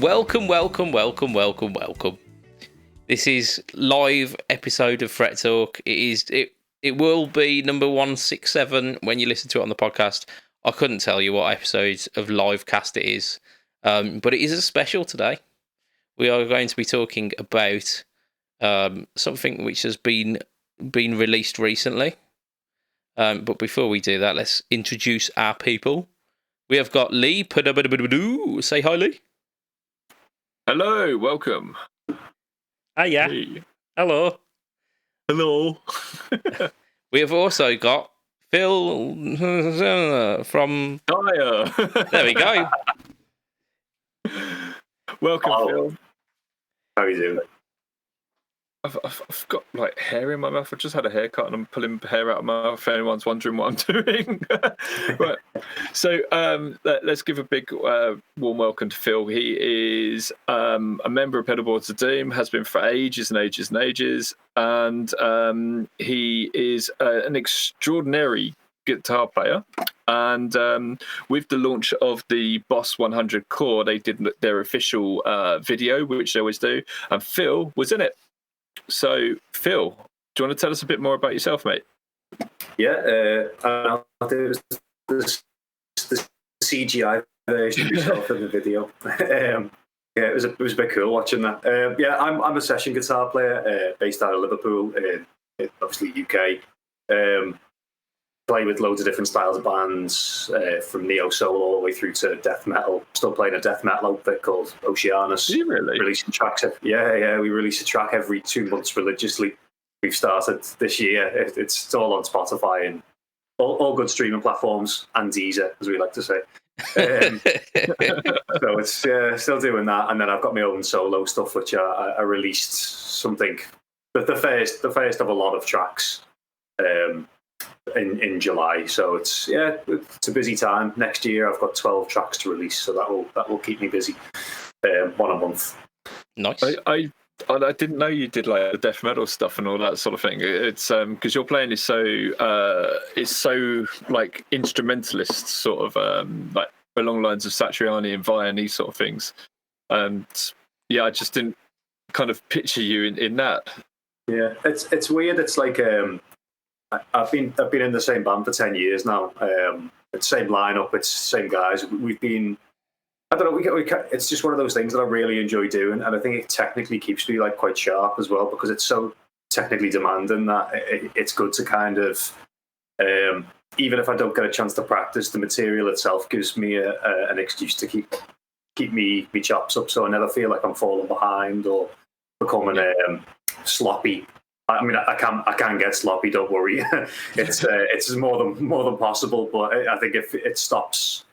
Welcome. This is live episode of Fret Talk. It will be number 167 when you listen to it on the podcast. I couldn't tell you what episode of live cast it is, but it is a special today. We are going to be talking about something which has been released recently. But before we do that, let's introduce our people. We have got Lee. Say hi, Lee. Hello, welcome. Hiya. Hey. Hello. Hello. We have also got Phil from Dyer. There we go. Welcome, Phil. How are you doing? I've got like hair in my mouth. I just had a haircut and I'm pulling hair out of my mouth. If anyone's wondering what I'm doing, right. So let's give a big warm welcome to Phil. He is a member of Pedalboards of Doom, has been for ages and ages and ages, and he is an extraordinary guitar player. And with the launch of the Boss 100 Core, they did their official video, which they always do, and Phil was in it. So, Phil, do you want to tell us a bit more about yourself, mate? Yeah, I'll do the CGI version of yourself in the video. Yeah, it was a bit cool watching that. Yeah, I'm a session guitar player based out of Liverpool, obviously UK. Play with loads of different styles of bands, from neo soul all the way through to death metal. Still playing a death metal outfit called Oceanus. Do you really? Releasing tracks. Yeah, we release a track every 2 months religiously. We've started this year. It's all on Spotify and all good streaming platforms and Deezer, as we like to say. So it's still doing that, and then I've got my own solo stuff, which I released something the first of a lot of tracks. In July, so it's a busy time. Next year I've got 12 tracks to release, so that will keep me busy, one a month. Nice. I didn't know you did like the death metal stuff and all that sort of thing. It's because your playing is so like instrumentalist sort of like along the lines of Satriani and Vai and these sort of things. And yeah, I just didn't kind of picture you in that. Yeah, it's weird. It's like I've been in the same band for 10 years now. It's the same lineup, it's the same guys. We've been, I don't know, it's just one of those things that I really enjoy doing, and I think it technically keeps me like quite sharp as well, because it's so technically demanding that it's good to kind of, even if I don't get a chance to practice, the material itself gives me an excuse to keep me chops up, so I never feel like I'm falling behind or becoming sloppy. I mean, I can get sloppy. Don't worry. It's more than possible. But I think if it stops,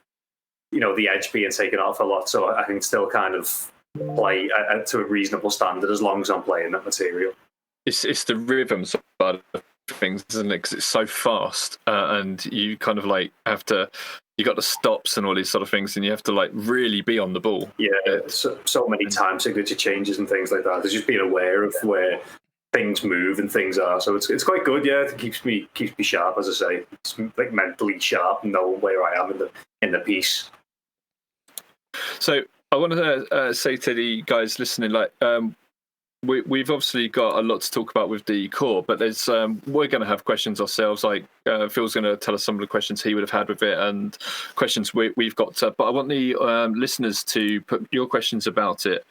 the edge being taken off a lot, so I can still kind of play to a reasonable standard as long as I'm playing that material. It's the rhythm side of things, isn't it? Because it's so fast, and you kind of like have to. You got the stops and all these sort of things, and you have to like really be on the ball. Yeah, so many time signature changes and things like that. There's just being aware of where things move and things are, so it's quite good. Yeah, it keeps me sharp, as I say. It's like mentally sharp, knowing where I am in the piece. So I want to say to the guys listening, like we've obviously got a lot to talk about with the core, but there's we're going to have questions ourselves. Like Phil's going to tell us some of the questions he would have had with it and questions we've got. But I want the listeners to put your questions about it.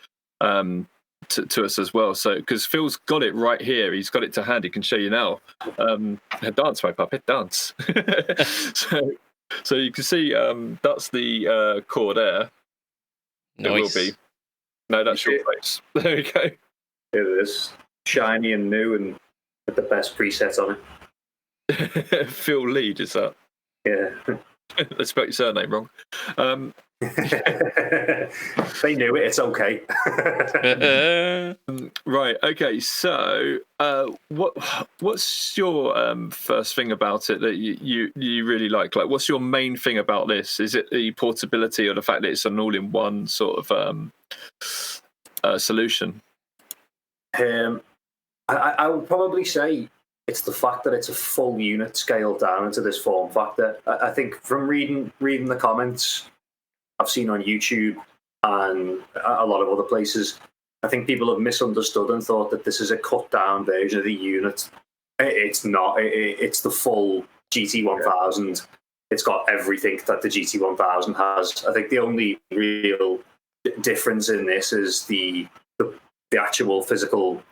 To us as well, so because Phil's got it right here, he's got it to hand. He can show you now. Dance, my puppet, dance. so you can see that's the core there. Nice. It will be. No, that's your place. There we go. It is shiny and new and with the best presets on it. Phil Lead, is that? Yeah. I spelled your surname wrong. They knew it. It's okay. Right. Okay. So, what's your first thing about it that you really like? Like, what's your main thing about this? Is it the portability or the fact that it's an all-in-one sort of solution? I would probably say it's the fact that it's a full unit scaled down into this form factor. I think from reading the comments I've seen on YouTube, and a lot of other places. I think people have misunderstood and thought that this is a cut down version of the unit. It's not. It's the full GT1000. It's got everything that the GT1000 has. I think the only real difference in this is the actual physical,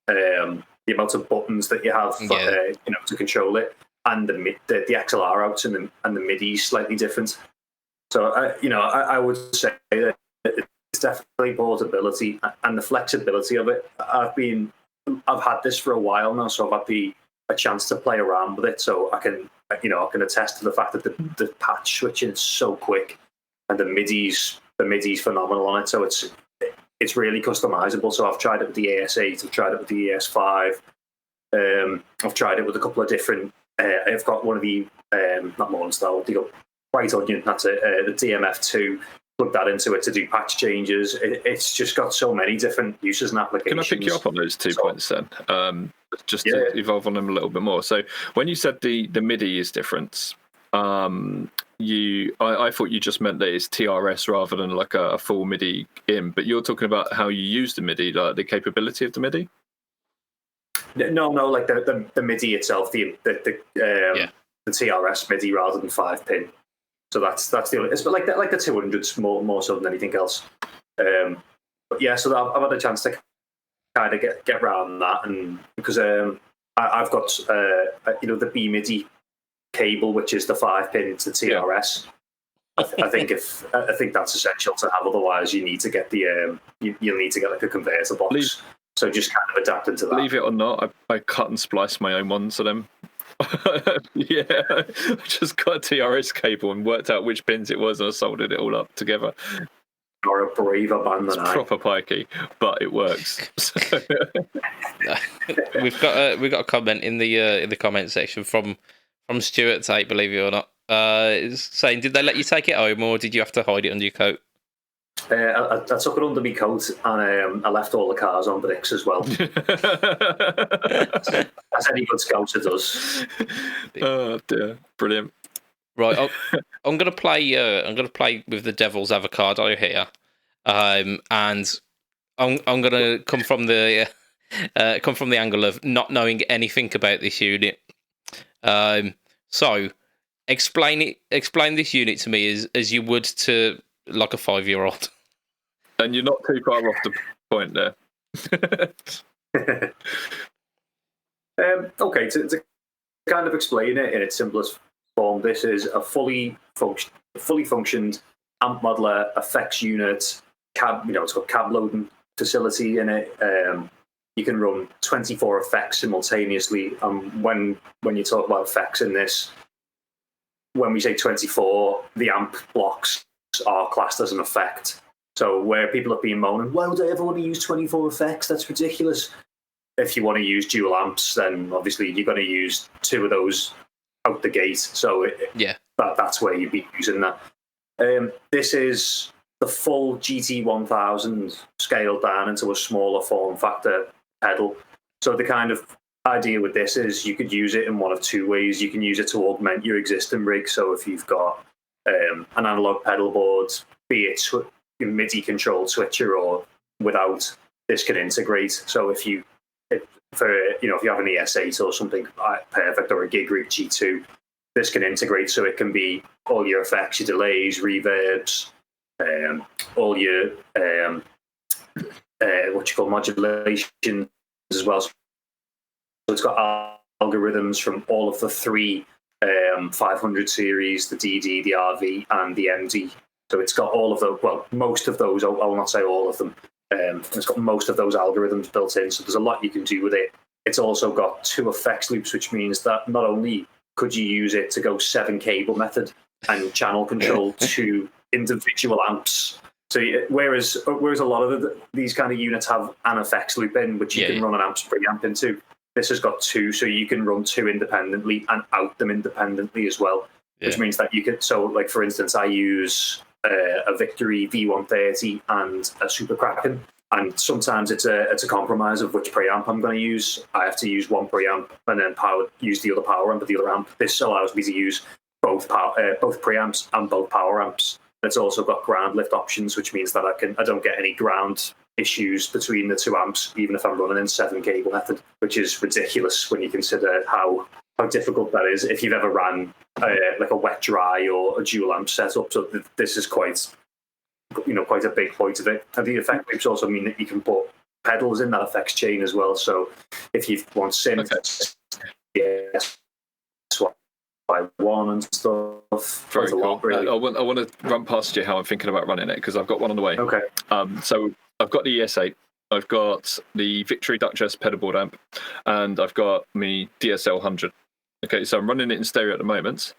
the amount of buttons that you have, to control it, and the XLR outs and the MIDI slightly different. So I would say that it's definitely portability and the flexibility of it. I've had this for a while now, so I've had a chance to play around with it. So I can attest to the fact that the patch switching is so quick, and the MIDI's phenomenal on it. So it's really customizable. So I've tried it with the AS8, I've tried it with the AS5, I've tried it with a couple of different. I've got one of the not Morningstar, they got White Onion. That's it. The DMF2. Plug that into it to do patch changes. It's just got so many different uses and applications. Can I pick you up on those 2 points then? Just to evolve on them a little bit more. So when you said the MIDI is different, I thought you just meant that it's TRS rather than like a full MIDI in, but you're talking about how you use the MIDI, like the capability of the MIDI? No, like the MIDI itself, the TRS MIDI rather than 5-pin. So that's the only. It's like the 200s more so than anything else. But yeah, so I've had a chance to kind of get around that, and because I've got the B MIDI cable, which is the 5-pin to TRS. I think that's essential to have. Otherwise, you need to get you'll need to get like a converter box. So just kind of adapt into that. Believe it or not, I cut and spliced my own ones of them. Yeah, I just got a TRS cable and worked out which pins it was, and I soldered it all up together. You're a braver man than I. Proper pikey, but it works. So. We've got a comment in the comment section from Stuart Tate, believe it or not, saying, did they let you take it home, or did you have to hide it under your coat? I took it under my coat, and I left all the cars on bricks as well. As any good scouser does. Oh dear, brilliant. Right, I'm gonna play with the devil's avocado here, and I'm gonna come from the angle of not knowing anything about this unit. So explain this unit to me as you would to like a 5-year-old. And you're not too far off the point there. Okay, to kind of explain it in its simplest form, this is a fully functioned amp modeler, effects unit, cab. It's got cab loading facility in it. You can run 24 effects simultaneously. When you talk about effects in this, when we say 24, the amp blocks are classed as an effect. So where people have been moaning, why would I ever want to use 24 effects? That's ridiculous. If you want to use dual amps, then obviously you're going to use 2 of those out the gate. So that's where you'd be using that. This is the full GT1000 scaled down into a smaller form factor pedal. So the kind of idea with this is you could use it in one of 2 ways. You can use it to augment your existing rig. So if you've got an analog pedal board, be it MIDI controlled switcher or without, this can integrate. So if you have an ES8 or something perfect, or a Gig Rig G2, this can integrate, so it can be all your effects, your delays, reverbs, all your modulation as well. So it's got algorithms from all of the 3 500 series, the DD, the RV, and the MD. So it's got all of those, well, most of those, I will not say all of them. It's got most of those algorithms built in, so there's a lot you can do with it. It's also got 2 effects loops, which means that not only could you use it to go 7 cable method and channel control 2 individual amps. So whereas a lot of these kind of units have an effects loop in, which you can run an amps preamp into, this has got 2, so you can run 2 independently and out them independently as well. Which means that you could, so like for instance, I use a Victory V130 and a Super Kraken, and sometimes it's a compromise of which preamp I'm going to use. I have to use one preamp and then use the other power amp of the other amp. This allows me to use both preamps and both power amps it's also got ground lift options, which means that I don't get any ground issues between the 2 amps, even if I'm running in 7 cable method, which is ridiculous when you consider how difficult that is if you've ever ran like a wet dry or a dual amp setup. So this is quite a big point of it. And the effect loops also mean that you can put pedals in that effects chain as well. So if you want synths, by one and stuff. Very cool. Really. I want to run past you how I'm thinking about running it, because I've got one on the way. Okay. So I've got the ES8, I've got the Victory Duchess pedalboard amp, and I've got my DSL 100. Okay, so I'm running it in stereo at the moment.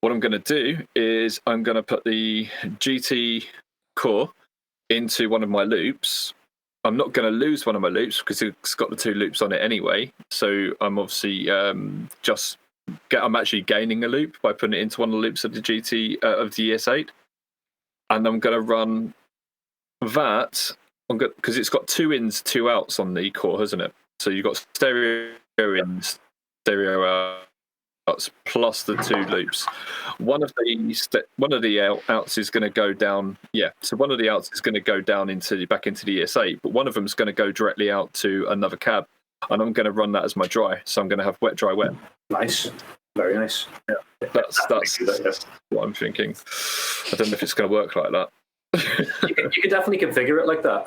What I'm going to do is I'm going to put the GT core into one of my loops. I'm not going to lose one of my loops because it's got the 2 loops on it anyway. So I'm obviously I'm actually gaining a loop by putting it into one of the loops of the of the ES8, and I'm going to run that because it's got 2 ins, 2 outs on the core, hasn't it? So you've got stereo ins, stereo outs, plus the 2 loops. One of the outs is going to go down. Yeah, so one of the outs is going to go down back into the ES8, but one of them is going to go directly out to another cab, and I'm going to run that as my dry. So I'm going to have wet, dry, wet. Nice, very nice. Yeah, that's what I'm thinking. I don't know if it's going to work like that. you can definitely configure it like that.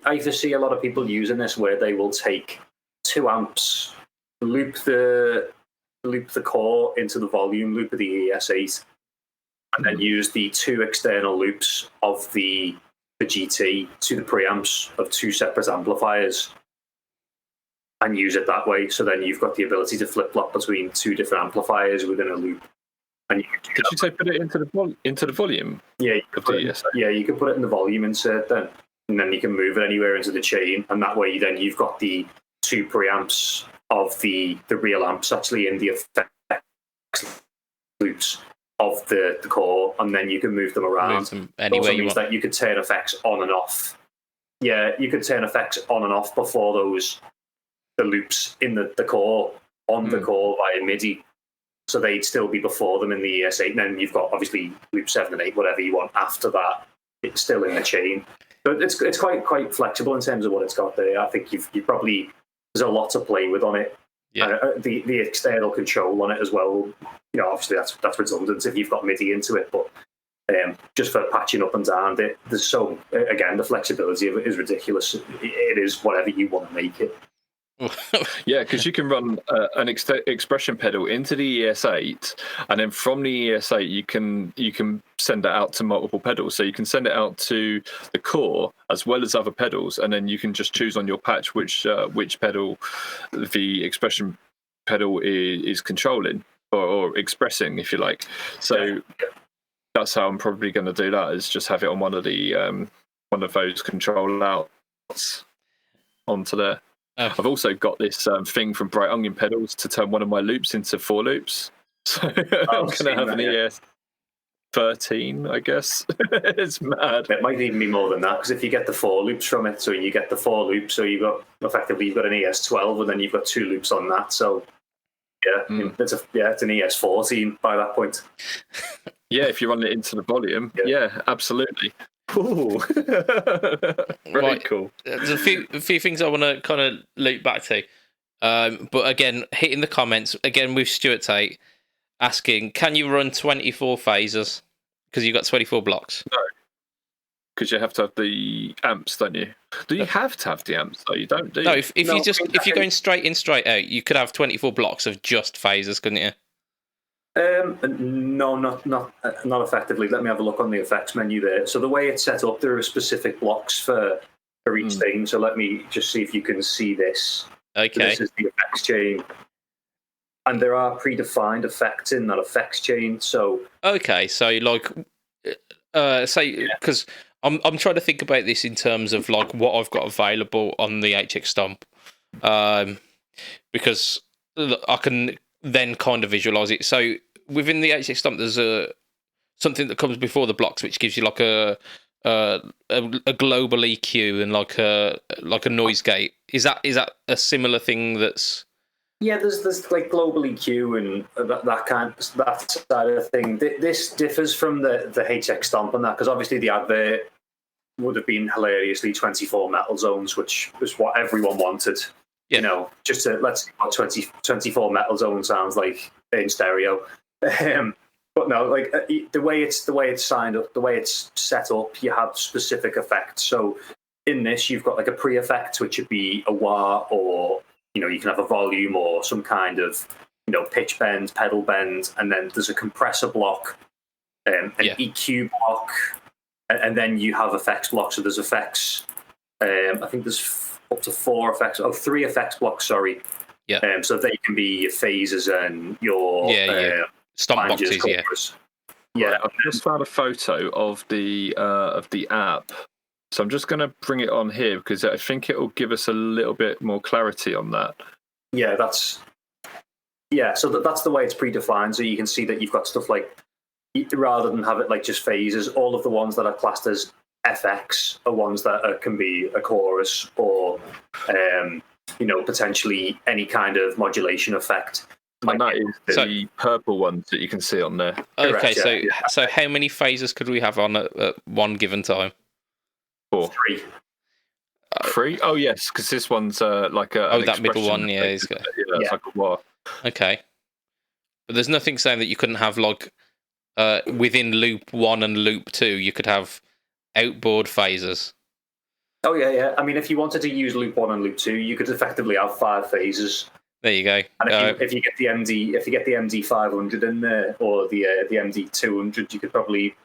I foresee a lot of people using this where they will take 2 amps, loop the core into the volume loop of the ES8, and then use the 2 external loops of the GT to the preamps of 2 separate amplifiers, and use it that way. So then you've got the ability to flip-flop between 2 different amplifiers within a loop. And did you say put it into the volume? Yeah, you could put it in the volume insert then, and then you can move it anywhere into the chain, and that way you've got the 2 preamps of the real amps actually in the effects loops of the core, and then you can move them around. Move them anywhere you want. That you could turn effects on and off. Yeah, you could turn effects on and off before the loops in the core on the core via MIDI. So they'd still be before them in the ES8. And then you've got obviously loop 7 and 8, whatever you want after that. It's still in the chain. But it's quite flexible in terms of what it's got there. I think you probably, there's a lot to play with on it. Yeah. The external control on it as well. Obviously that's redundant if you've got MIDI into it, but just for patching up and down, there's the flexibility of it is ridiculous. It is whatever you want to make it. Yeah, because you can run an expression pedal into the ES8, and then from the ES8 you can send it out to multiple pedals. So you can send it out to the core as well as other pedals, and then you can just choose on your patch which pedal the expression pedal is controlling or expressing, if you like. So that's how I'm probably going to do that, is just have it on one of those control outs onto there. I've also got this thing from Bright Onion Pedals to turn one of my loops into 4 loops. So I'm going to have an ES13, I guess. It's mad. It might even be more than that, because if you get the 4 loops from it, so you get the 4 loops, so you've got an ES12, and then you've got 2 loops on that. So it's an ES14 by that point. Yeah, if you run it into the volume. Yeah, absolutely. Ooh. Very cool. There's a few things I want to kind of loop back to. But again, hitting the comments, again with Stuart Tate, asking, can you run 24 phasers? Because you've got 24 blocks. No. Because you have to have the amps, don't you? Do you have to have the amps, though? You don't, do you? No, if you're going straight in, straight out, you could have 24 blocks of just phasers, couldn't you? No, not effectively. Let me have a look on the effects menu there. So the way it's set up, there are specific blocks for each thing. So let me just see if you can see this. Okay. So this is the effects chain, and there are predefined effects in that effects chain. So okay, so like, because I'm trying to think about this in terms of like what I've got available on the HX Stomp, because I can then kind of visualize it. So within the HX Stomp, there's something that comes before the blocks, which gives you like a global EQ and like a noise gate. Is that a similar thing that's Yeah, there's like global EQ and that side of thing. This differs from the HX Stomp on that, because obviously the advert would have been hilariously 24 metal zones, which was what everyone wanted. Yeah. You know, just to let's see what 24 metal zone sounds like in stereo. But no, like the way it's signed up, the way it's set up, you have specific effects. So in this, you've got like a pre-effect, which would be a wah, or you can have a volume or some kind of pitch bend, pedal bend, and then there's a compressor block, an EQ block, and then you have effects blocks. So there's effects. I think there's up to 3 effects blocks. Sorry. Yeah. So they can be your phases and your stomp boxes. Yeah. I've just found a photo of the app. So I'm just going to bring it on here because I think it will give us a little bit more clarity on that. Yeah, so that's the way it's predefined. So you can see that you've got stuff like, rather than have it like just phases, all of the ones that are classed as FX are ones that can be a chorus or, potentially any kind of modulation effect. And that is the purple ones that you can see on there. Okay, correct, so how many phases could we have on at one given time? 4. 3. 3? Oh, yes, because this one's like a. That middle one, it's like a wah. Okay. But there's nothing saying that you couldn't have, like, within loop 1 and loop 2, you could have outboard phases. Oh, yeah. I mean, if you wanted to use loop 1 and loop 2, you could effectively have 5 phases. There you go. And if you get the MD 500 in there, or the MD 200, you could probably,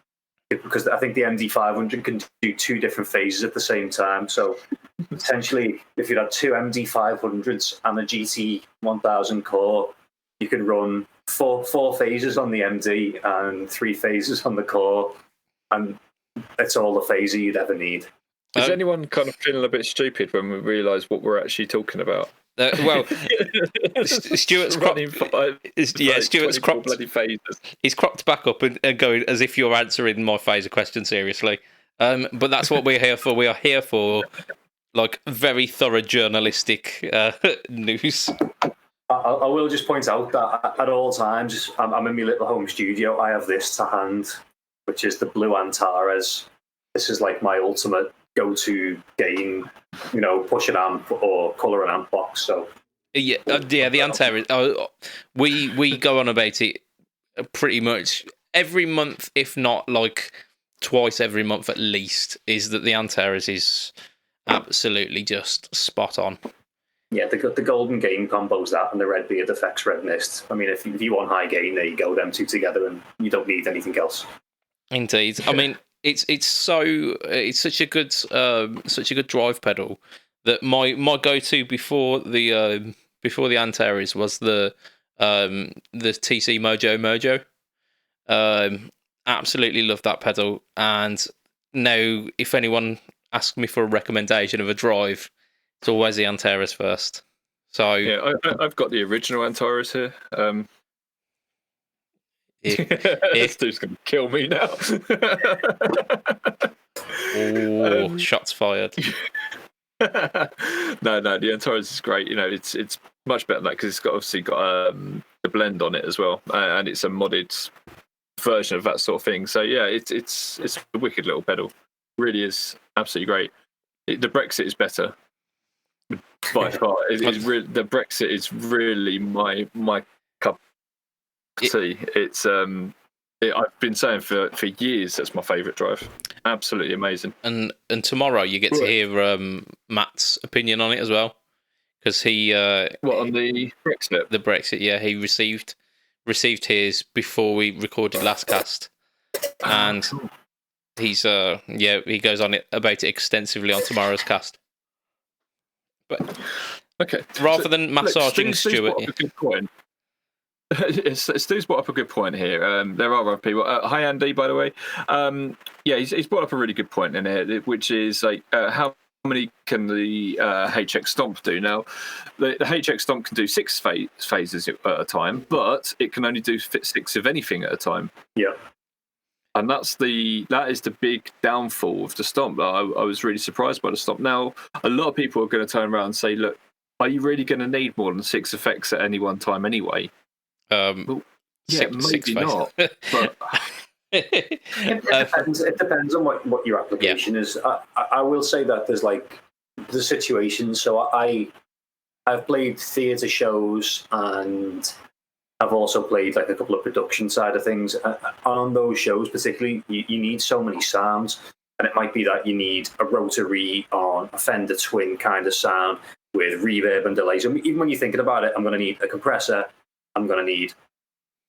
because I think the MD 500 can do 2 different phases at the same time. So potentially, if you had 2 MD 500s and a GT 1000 core, you could run four phases on the MD and 3 phases on the core, and it's all the phaser you'd ever need. Is anyone kind of feeling a bit stupid when we realise what we're actually talking about? Stuart's cropped. Stuart's cropped. Bloody phases. He's cropped back up and going as if you're answering my phaser question seriously. But that's what we're here for. We are here for like very thorough journalistic news. I will just point out that at all times, I'm in my little home studio. I have this to hand, which is the blue Antares. This is like my ultimate go-to gain, push an amp or colour an amp box. So the Antares. We go on about it pretty much every month, if not like twice every month at least. Is that the Antares is absolutely just spot on. Yeah, the golden gain combos that and the red beard effects red mist. I mean, if you want high gain, there you go, them two together, and you don't need anything else. Indeed, I mean. It's such a good drive pedal that my go-to before the Antares was the TC Mojo. Absolutely love that pedal, and now if anyone asks me for a recommendation of a drive, it's always the Antares first. So yeah, I've got the original Antares here. This dude's going to kill me now. Shots fired. No, the Antares is great. It's much better than that because it's obviously got the blend on it as well, and it's a modded version of that sort of thing. So yeah, it's a wicked little pedal. Really is absolutely great. The Brexit is better by far. The Brexit is really my cup. It's I've been saying for years that's my favourite drive. Absolutely amazing. And tomorrow you get to hear Matt's opinion on it as well, because he on the Brexit? The Brexit, yeah, he received his before we recorded last cast, and he's he goes on it about it extensively on tomorrow's cast. But okay, rather than massaging Stuart. Stu's brought up a good point here. There are other people. Hi, Andy, by the way. He's brought up a really good point in here, which is like how many can the HX Stomp do? Now, the HX Stomp can do 6 phases at a time, but it can only do 6 of anything at a time. Yeah. And that is the big downfall of the Stomp. I was really surprised by the Stomp. Now, a lot of people are going to turn around and say, look, are you really going to need more than 6 effects at any one time anyway? Well, yeah, maybe not. But it depends on what your application is. I will say that there's like the situation. So I've played theatre shows, and I've also played like a couple of production side of things. On those shows, particularly, you need so many sounds, and it might be that you need a rotary on a Fender Twin kind of sound with reverb and delay. So even when you're thinking about it, I'm going to need a compressor. I'm going to need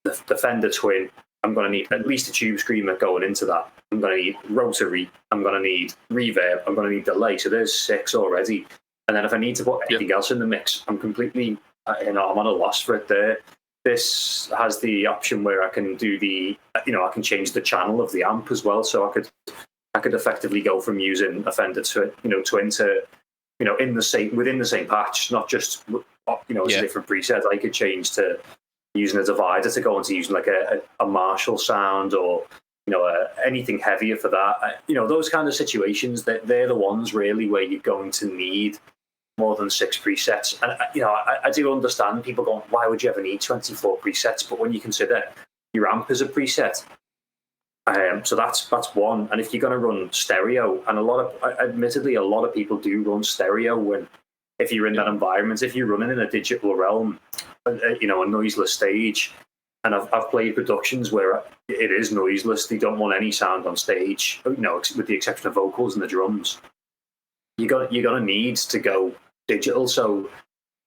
the Fender Twin. I'm going to need at least a tube screamer going into that. I'm going to need rotary. I'm going to need reverb. I'm going to need delay. So there's 6 already. And then if I need to put anything else in the mix, I'm completely, I'm on a loss for it there. This has the option where I can do I can change the channel of the amp as well. So I could effectively go from using a Fender Twin to, within the same patch, not just, as a different preset. I could change to using a divider to go into using like a Marshall sound, or anything heavier for that. Those kind of situations, they're the ones really where you're going to need more than 6 presets. And I do understand people going, why would you ever need 24 presets? But when you consider your amp is a preset, so that's one. And if you're going to run stereo, and admittedly a lot of people do run stereo if you're in that environment, if you're running in a digital realm, a noiseless stage. And I've played productions where it is noiseless. They don't want any sound on stage, with the exception of vocals and the drums. You're gonna need to go digital. So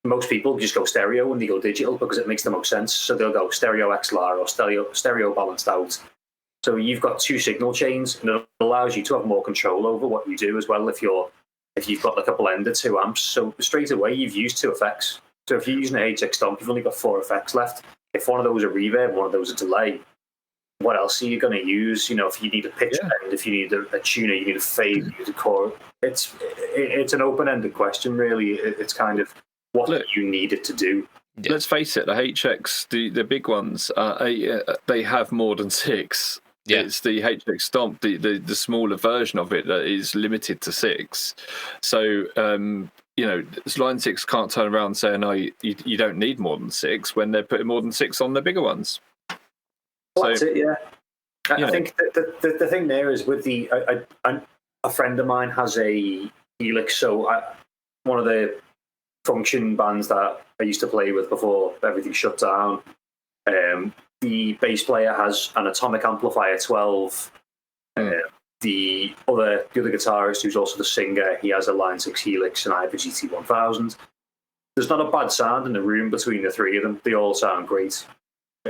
most people just go stereo when they go digital because it makes the most sense. So they'll go stereo XLR or stereo balanced out. So you've got 2 signal chains, and it allows you to have more control over what you do as well if you've got like a blended 2 amps. So straight away you've used 2 effects. So if you're using an HX Stomp, you've only got 4 effects left. If one of those are reverb, one of those a delay, what else are you going to use? If you need a pitch bend, if you need a tuner, you need a fade, you need a core. It's an open-ended question, really. It's kind of what you need it to do. Yeah. Let's face it, the HX, the big ones, they have more than 6. Yeah. It's the HX Stomp, the smaller version of it that is limited to 6. So, Line 6 can't turn around saying, no, you don't need more than 6 when they're putting more than 6 on the bigger ones. Well, that's it, yeah. I think the thing there is with a friend of mine has a Helix. So one of the function bands that I used to play with before everything shut down, the bass player has an Atomic Amplifier 12. The other guitarist, who's also the singer, he has a Line 6 Helix, and I have a GT1000. There's not a bad sound in the room between the 3 of them. They all sound great.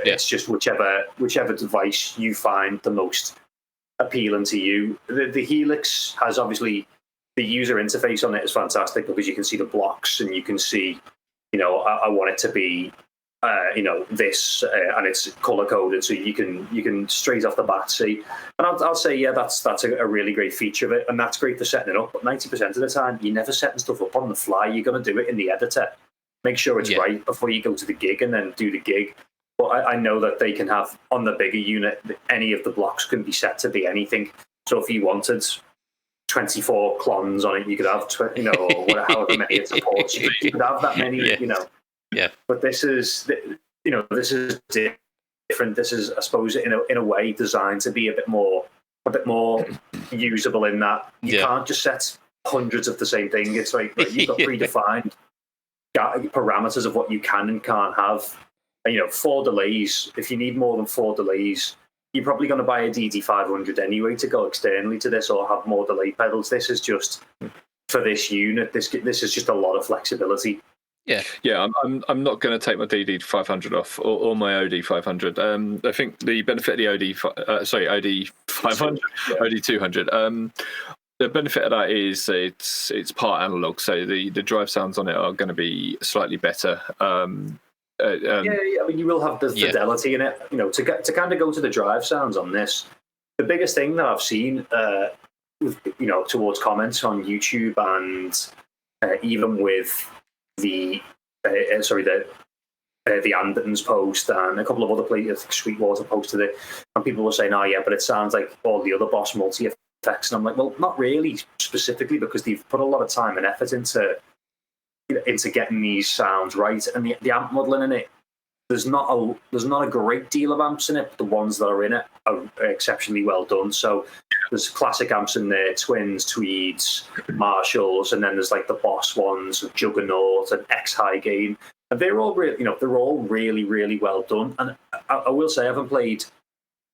Yeah. It's just whichever device you find the most appealing to you. The Helix has obviously the user interface on it is fantastic because you can see the blocks and you can see, I want it to be, this, and it's color coded, so you can straight off the bat see. And I'll say, that's a really great feature of it, and that's great for setting it up. But 90% of the time, you're never setting stuff up on the fly. You're going to do it in the editor. Make sure it's right before you go to the gig, and then do the gig. But I know that they can have, on the bigger unit, any of the blocks can be set to be anything. So if you wanted 24 clones on it, you could have, or however many it supports. You could have that many, Yeah. But this is different. This is, I suppose, in a way, designed to be a bit more usable in that you can't just set hundreds of the same thing. It's like you've got predefined parameters of what you can and can't have. 4 delays. If you need more than 4 delays, you're probably going to buy a DD500 anyway to go externally to this, or have more delay pedals. This is just for this unit. This is just a lot of flexibility. Yeah. I'm not going to take my DD500 off or my OD500. I think the benefit of the OD500, OD200. The benefit of that is it's part analog, so the drive sounds on it are going to be slightly better. I mean, you will have the fidelity in it. To kind of go to the drive sounds on this. The biggest thing that I've seen, towards comments on YouTube and even with the Andertons post and a couple of other places, Sweetwater posted it, and people were saying, but it sounds like all the other Boss multi effects. And I'm like, well, not really specifically, because they've put a lot of time and effort into into getting these sounds right. And the amp modelling in it, there's not a great deal of amps in it, but the ones that are in it are exceptionally well done. So there's classic amps in there, Twins, Tweeds, Marshalls, and then there's like the Boss ones, Juggernaut and X High Gain, and they're all really, really well done. And I will say I haven't played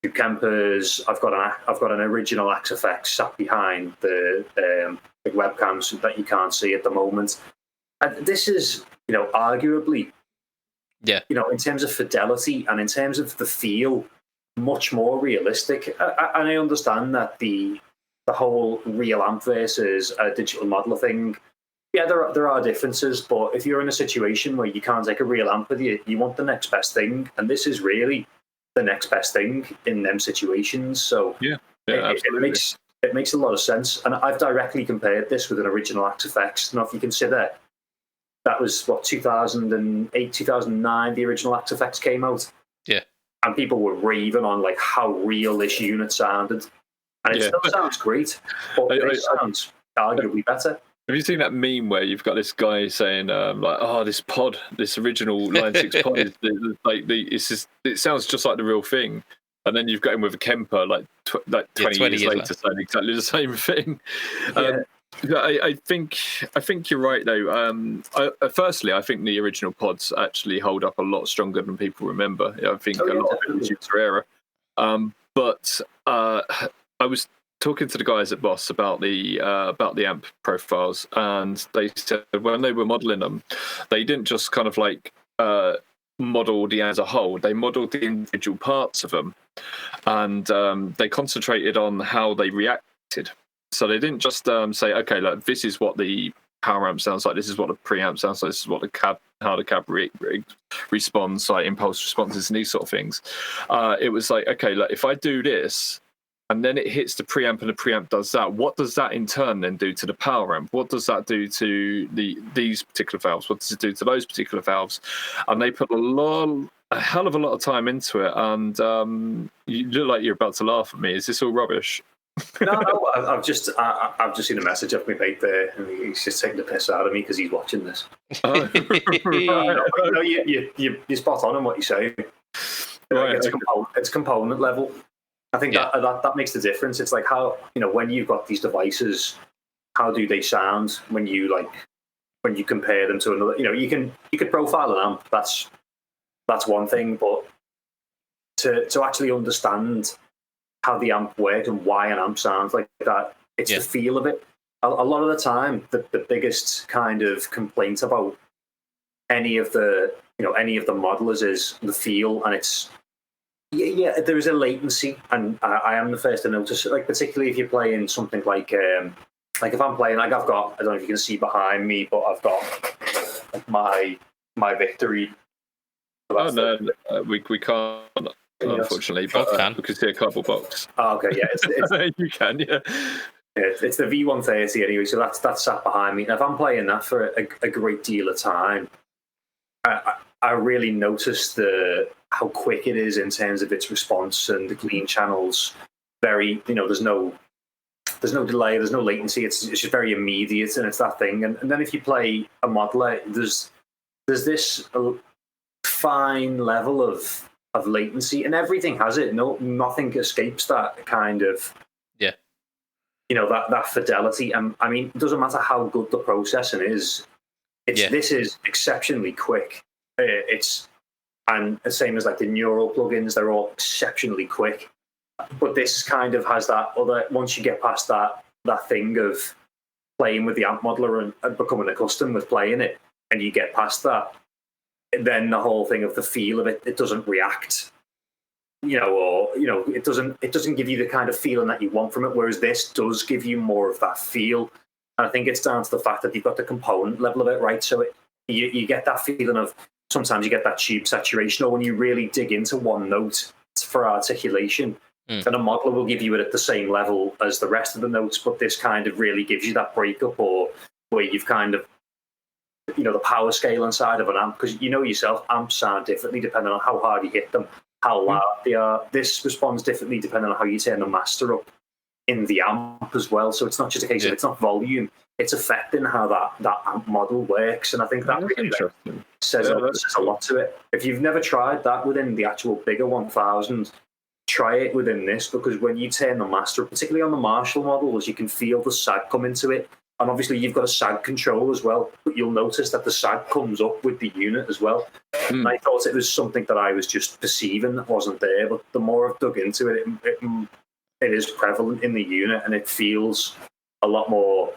two Kempers. I've got an original Axe FX sat behind the webcams that you can't see at the moment. And this is, arguably, in terms of fidelity and in terms of the feel, much more realistic. And I understand that the whole real amp versus a digital modeler thing, there are differences. But if you're in a situation where you can't take a real amp with you, you want the next best thing, and this is really the next best thing in them situations. So it makes a lot of sense. And I've directly compared this with an original Axe FX. Now, if you consider that was 2008, 2009, the original Axe FX came out. Yeah. And people were raving on like how real this unit sounded. And it still sounds great, but it sounds arguably better. Have you seen that meme where you've got this guy saying, this original Line 6 pod it sounds just like the real thing. And then you've got him with a Kemper 20 years later saying exactly the same thing. I think you're right though. Firstly, I think the original pods actually hold up a lot stronger than people remember. I think a lot of it was user error. But I was talking to the guys at Boss about the amp profiles, and they said when they were modelling them, they didn't just kind of model the as a whole. They modelled the individual parts of them, and they concentrated on how they reacted. So they didn't just say, okay, this is what the power amp sounds like, this is what the preamp sounds like, this is what how the cab responds, like impulse responses and these sort of things. It was like, okay, if I do this, and then it hits the preamp and the preamp does that, what does that in turn then do to the power amp? What does that do to these particular valves? What does it do to those particular valves? And they put a hell of a lot of time into it, and you look like you're about to laugh at me. Is this all rubbish? No, I've just seen a message of my mate there, and he's just taking the piss out of me because he's watching this. No, you're spot on in what you say. Right, it's component level. I think that makes the difference. It's like how, when you've got these devices, how do they sound when you compare them to another? You could profile an amp. That's one thing, but to actually understand how the amp works and why an amp sounds like that, it's the feel of it. A lot of the time, the biggest kind of complaint about any of the modelers is the feel, and it's there is a latency, and I am the first to notice it. Particularly if you're playing something like if I'm playing, I've got, I don't know if you can see behind me, but I've got my Victory. So we can't. Unfortunately, but we can see a cardboard box. Oh, okay, yeah, it's you can, yeah. It's the V130 anyway, so that's sat behind me. And if I'm playing that for a great deal of time, I really notice how quick it is in terms of its response and the clean channels. Very, there's no delay, there's no latency. It's just very immediate, and it's that thing. And then if you play a modeler, there's this fine level of latency, and everything has it. Nothing escapes that kind of that fidelity. And I mean, it doesn't matter how good the processing is. This is exceptionally quick. And the same as the neural plugins, they're all exceptionally quick. But this kind of has that other. Once you get past that thing of playing with the amp modeler and becoming accustomed with playing it, and you get past that, then the whole thing of the feel of it doesn't react, it doesn't give you the kind of feeling that you want from it, whereas this does give you more of that feel. And I think it's down to the fact that you've got the component level of it right, so you get that feeling of, sometimes you get that tube saturation, or when you really dig into one note for articulation, and a modeler will give you it at the same level as the rest of the notes, but this kind of really gives you that breakup, or where you've kind of the power scale inside of an amp, because yourself, amps sound differently depending on how hard you hit them, how loud they are. This responds differently depending on how you turn the master up. in the amp as well. So it's not just a case of it's not volume; it's affecting how that amp model works. And I think that really says a lot to it. If you've never tried that within the actual bigger 1000, try it within this, because when you turn the master, particularly on the Marshall models, you can feel the sag come into it. And obviously you've got a sag control as well, but you'll notice that the sag comes up with the unit as well. And I thought it was something that I was just perceiving that wasn't there, but the more I've dug into it, it is prevalent in the unit, and it feels a lot more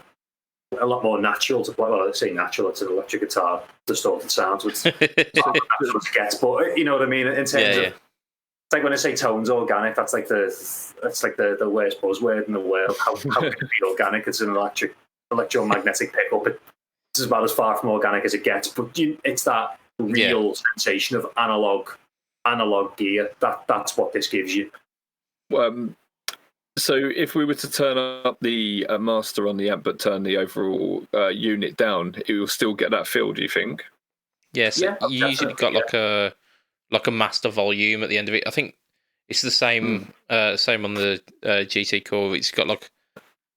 natural to play. Well, I say natural, it's an electric guitar, distorted sounds, which natural to get, but you know what I mean? In terms of, it's like when I say tone's organic, that's like the worst buzzword in the world. How can it be organic? It's an electromagnetic pickup. It's about as far from organic as it gets, but it's that real sensation of analog gear. That's what this gives you. So if we were to turn up the master on the amp but turn the overall unit down, it will still get that feel, do you think? Yes, you usually got like a master volume at the end of it. I think it's the same same on the GT Core. It's got like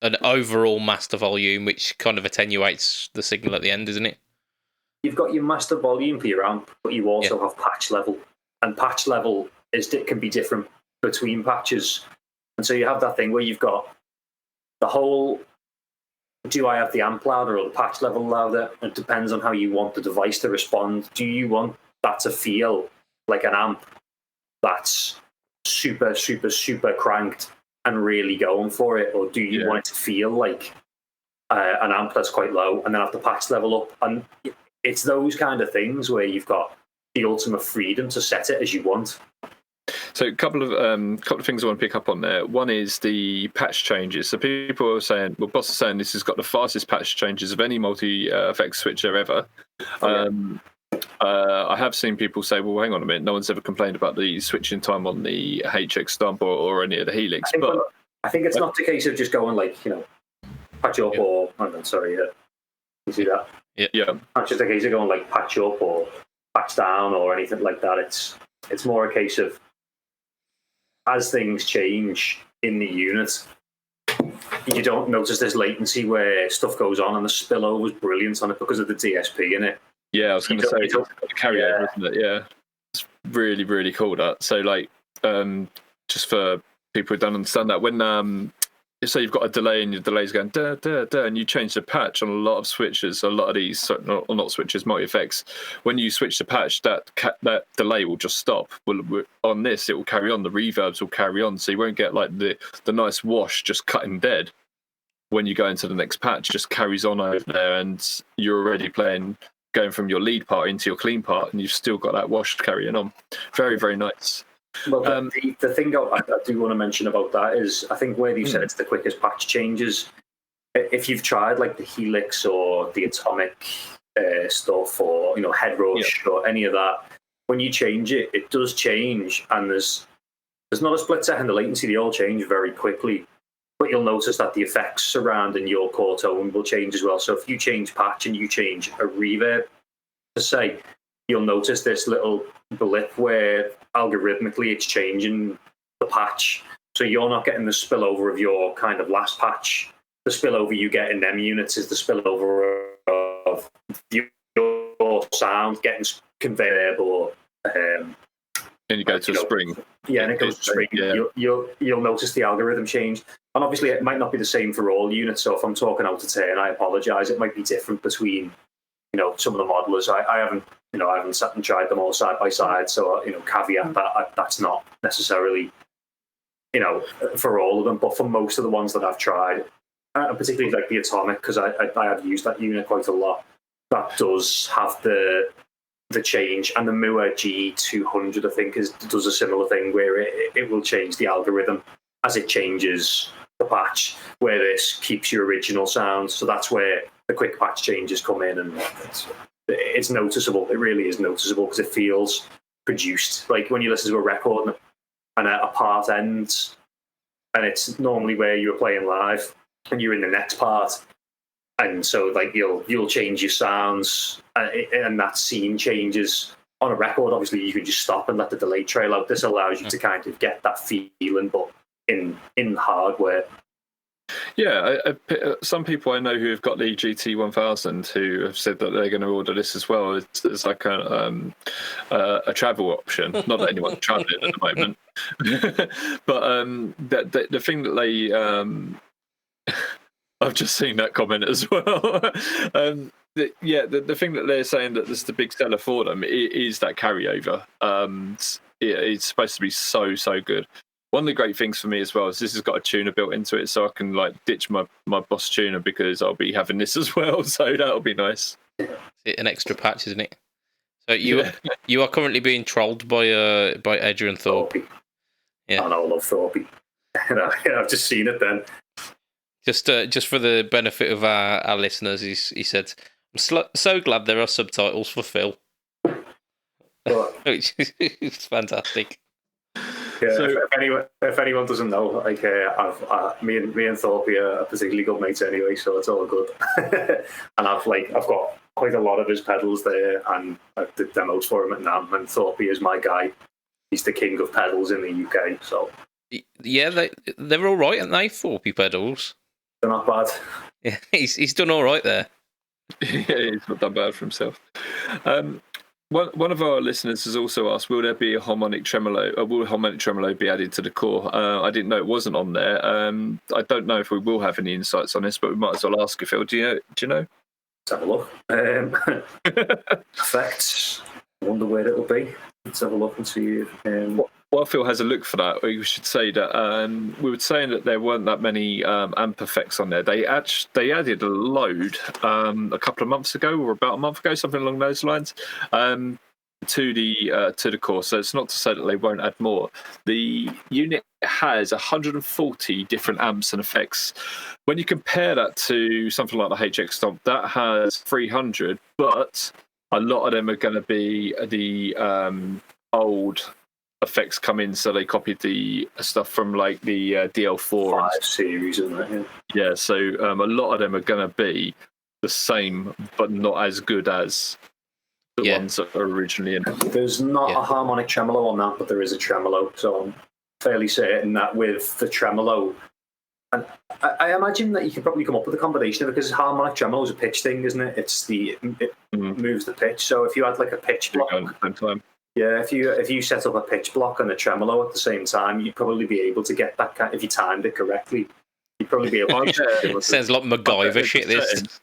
an overall master volume, which kind of attenuates the signal at the end, isn't it? You've got your master volume for your amp, but you also have patch level, and patch level can be different between patches. And so you have that thing where you've got the whole, do I have the amp louder or the patch level louder? It depends on how you want the device to respond. Do you want that to feel like an amp that's super, super, super cranked and really going for it? Or do you want it to feel like an amp that's quite low and then have the patch level up? And it's those kind of things where you've got the ultimate freedom to set it as you want. So a couple of things I want to pick up on there. One is the patch changes. So people are saying, well, Boss is saying this has got the fastest patch changes of any multi-effects switcher ever. I have seen people say, well, hang on a minute, no one's ever complained about the switching time on the HX Stomp or any of the Helix. I think it's not the case of just going like, patch up or, sorry, you see that? Yeah. Not just a case of going like patch up or patch down or anything like that. It's more a case of, as things change in the unit, you don't notice this latency where stuff goes on, and the spillover was brilliant on it because of the DSP in it. Yeah, I was going to say, it's carryover, isn't it? Yeah. It's really, really cool, that. So, like, just for people who don't understand that, when say you've got a delay and your delay's going da da da, and you change the patch on a lot of switches, a lot of these, not switches, multi-effects. When you switch the patch, that delay will just stop. Well, on this, it will carry on. The reverbs will carry on, so you won't get like the nice wash just cutting dead. When you go into the next patch, just carries on over there, and you're already going from your lead part into your clean part, and you've still got that wash carrying on. Very, very nice. Well, the thing I do want to mention about that is, I think where you said it's the quickest patch changes, if you've tried like the Helix or the Atomic stuff, or Head Rush or any of that, when you change it, it does change, and there's not a split second of latency. They all change very quickly, but you'll notice that the effects surrounding your core tone will change as well. So if you change patch and you change a reverb, to say, you'll notice this little blip where algorithmically it's changing the patch. So you're not getting the spillover of your kind of last patch. The spillover you get in them units is the spillover of your sound getting conveyed, or and you go to a spring. Yeah, and it goes to spring. Yeah. You'll notice the algorithm change. And obviously it might not be the same for all units. So if I'm talking out of turn, I apologize. It might be different between some of the modelers. I haven't sat and tried them all side by side, so caveat that that's not necessarily for all of them, but for most of the ones that I've tried, particularly like the Atomic, because I have used that unit quite a lot, that does have the change. And the Moog GT1000 I think does a similar thing where it will change the algorithm as it changes the patch, where this keeps your original sound. So that's where the quick patch changes come in, and it's noticeable. It really is noticeable because it feels produced. Like when you listen to a record and a part ends, and it's normally where you're playing live and you're in the next part, and so like you'll change your sounds, and that scene changes. On a record, obviously you can just stop and let the delay trail out. This allows you to kind of get that feeling, but in hardware. Yeah, some people I know who have got the GT1000 who have said that they're going to order this as well. It's like a travel option. Not that anyone's traveling at the moment, but the thing that they I've just seen that comment as well. The thing that they're saying that this is the big seller for them is that carryover. It's supposed to be so good. One of the great things for me as well is this has got a tuner built into it, so I can like ditch my Boss tuner because I'll be having this as well. So that'll be nice. An extra patch, isn't it? So you are currently being trolled by Adrian Thorpe. Yeah, and I love Thorpe. I've just seen it then. Just for the benefit of our listeners, he said, "I'm so glad there are subtitles for Phil." Which is fantastic. Yeah, so, if anyone doesn't know, like me and Thorpe are particularly good mates anyway, so it's all good. And I've got quite a lot of his pedals there, and I did demos for him at NAMM, and Thorpe is my guy. He's the king of pedals in the UK. So yeah, they're all right, aren't they? Thorpe pedals. They're not bad. Yeah, he's done all right there. Yeah, he's not done bad for himself. One of our listeners has also asked, will there be a harmonic tremolo? Will harmonic tremolo be added to the core? I didn't know it wasn't on there. I don't know if we will have any insights on this, but we might as well ask you, Phil. Do you know? Let's have a look. Effects. I wonder where it'll be. Let's have a look and see. While Phil has a look for that, we should say that we were saying that there weren't that many amp effects on there. They added a load a couple of months ago, or about a month ago, something along those lines, to the core. So it's not to say that they won't add more. The unit has 140 different amps and effects. When you compare that to something like the HX Stomp, that has 300, but a lot of them are going to be the old effects come in, so they copied the stuff from like the DL4 5 series, isn't it? Yeah, so a lot of them are going to be the same, but not as good as the ones that are originally in. There's not a harmonic tremolo on that, but there is a tremolo, so I'm fairly certain that with the tremolo, and I imagine that you could probably come up with a combination of it, because harmonic tremolo is a pitch thing, isn't it? It moves the pitch, so if you had like a pitch block at the same time. Yeah, if you set up a pitch block and a tremolo at the same time, you'd probably be able to get that if you timed it correctly. You'd probably be able to. Sounds like MacGyver shit. This.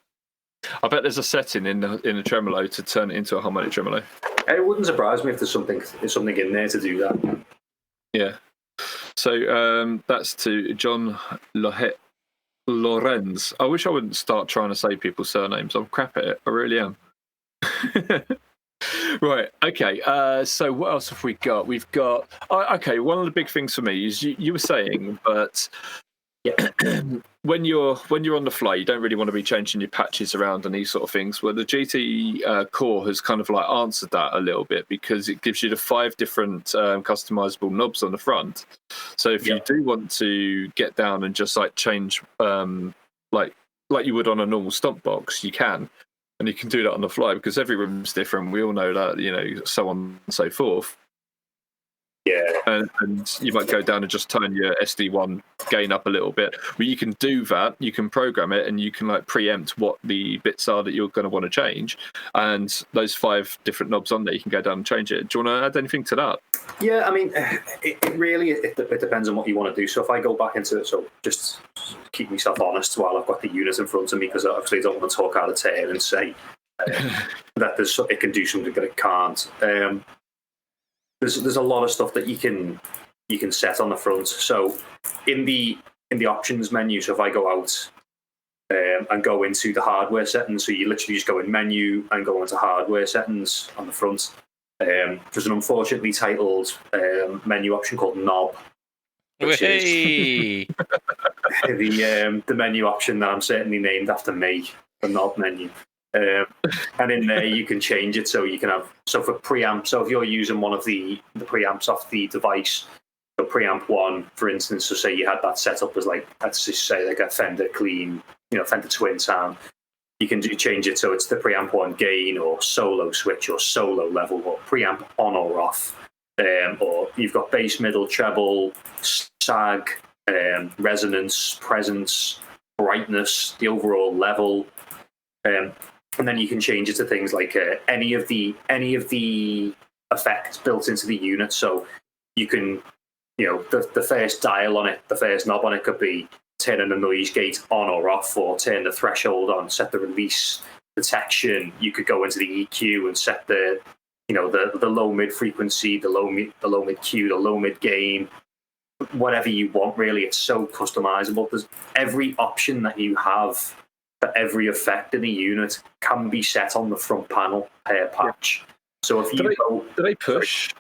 I bet there's a setting in the tremolo to turn it into a harmonic tremolo. It wouldn't surprise me if there's something in there to do that. Yeah. So that's to John Lorenz. I wish I wouldn't start trying to say people's surnames. I'm crap at it. I really am. Right. Okay. So what else have we got? We've got. Okay. One of the big things for me is you were saying, but when you're on the fly, you don't really want to be changing your patches around and these sort of things. Well, the GT core has kind of like answered that a little bit, because it gives you the 5 different customizable knobs on the front. So if you do want to get down and just like change, like you would on a normal stomp box, you can. And you can do that on the fly, because every room's different. We all know that, so on and so forth. Yeah. And you might go down and just turn your SD1 gain up a little bit. But you can do that. You can program it, and you can like preempt what the bits are that you're going to want to change. And those 5 different knobs on there, you can go down and change it. Do you want to add anything to that? Yeah, I mean, it really depends on what you want to do. So if I go back into it, so just keep myself honest while I've got the unit in front of me, because obviously I don't want to talk out of turn and say that it can do something that it can't. There's a lot of stuff that you can set on the front. So in the options menu, so if I go out and go into the hardware settings, so you literally just go in menu and go into hardware settings on the front. There's an unfortunately titled menu option called knob, which is the menu option that I'm certainly named after me, the knob menu. And in there you can change it, so you can have, so for preamp, so if you're using one of the preamps off the device, so preamp 1, for instance, so say you had that set up as like, let's just say like a Fender clean, Fender twin sound, you can change it so it's the preamp 1 gain or solo switch or solo level, or preamp on or off, or you've got bass, middle, treble, sag, resonance, presence, brightness, the overall level, and then you can change it to things like any of the effects built into the unit. So you can, the first dial on it, the first knob on it could be turning the noise gate on or off, or turn the threshold on, set the release detection. You could go into the EQ and set the low mid frequency, the low mid Q, the low mid gain, whatever you want. Really, it's so customizable. There's every option that you have for every effect in the unit can be set on the front panel per patch. So if do they push?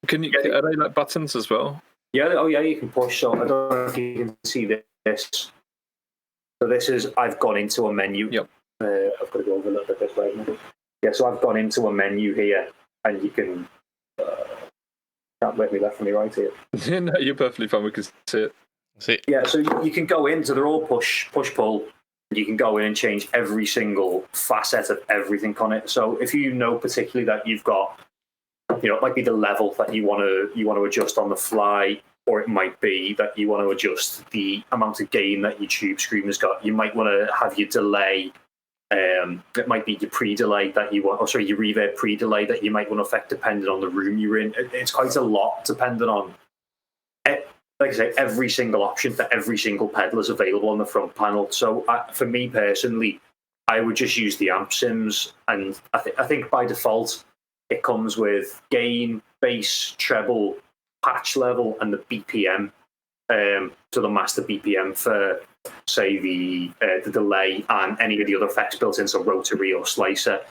Can you? Are they like buttons as well? Yeah. Oh yeah, you can push. So I don't know if you can see this. So this is, I've gone into a menu. Yep. I've got to go over a little bit this way. Yeah. So I've gone into a menu here, and you can. Can't let me left from me right here. No, you're perfectly fine. We can see it. Yeah. So you can go in. So they're all push pull. You can go in and change every single facet of everything on it. So if you know particularly that you've got, it might be the level that you want to adjust on the fly, or it might be that you want to adjust the amount of gain that your tube screen has got. You might want to have your delay. It might be your pre-delay that you want, your reverb pre-delay that you might want to affect depending on the room you're in. It's quite a lot depending on. Like I say, every single option for every single pedal is available on the front panel. So for me personally, I would just use the amp sims, and I think by default it comes with gain, bass, treble, patch level, and the BPM. So the master BPM for, say, the delay and any of the other effects built in, so rotary or slicer.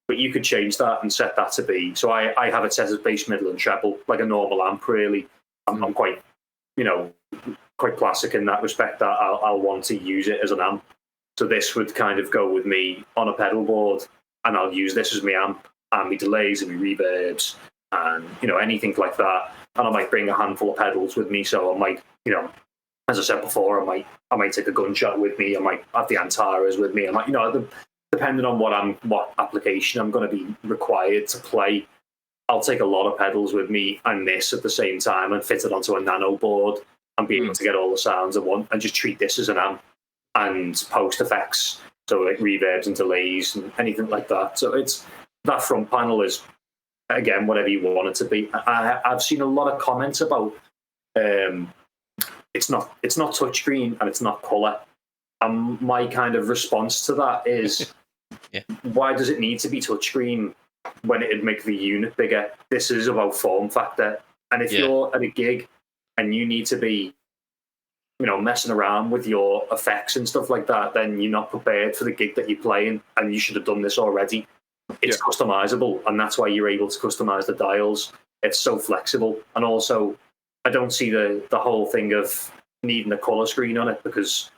But you could change that and set that to be. So I have it set as bass, middle, and treble, like a normal amp. Really, I'm quite. Quite classic in that respect, that I'll want to use it as an amp. So this would kind of go with me on a pedal board, and I'll use this as my amp and my delays and my reverbs and anything like that. And I might bring a handful of pedals with me. So I might, as I said before, I might take a gunshot with me. I might have the Antaras with me. I might, depending on what application I'm going to be required to play. I'll take a lot of pedals with me and this at the same time and fit it onto a nano board and be able to get all the sounds I want and just treat this as an amp and post effects, so like reverbs and delays and anything like that. So it's that front panel is, again, whatever you want it to be. I've seen a lot of comments about it's not touchscreen and it's not colour. And my kind of response to that is, why does it need to be touchscreen when it'd make the unit bigger? This is about form factor. And if you're at a gig and you need to be, messing around with your effects and stuff like that, then you're not prepared for the gig that you're playing, and you should have done this already. It's customizable, and that's why you're able to customize the dials. It's so flexible. And also, I don't see the whole thing of needing a color screen on it, because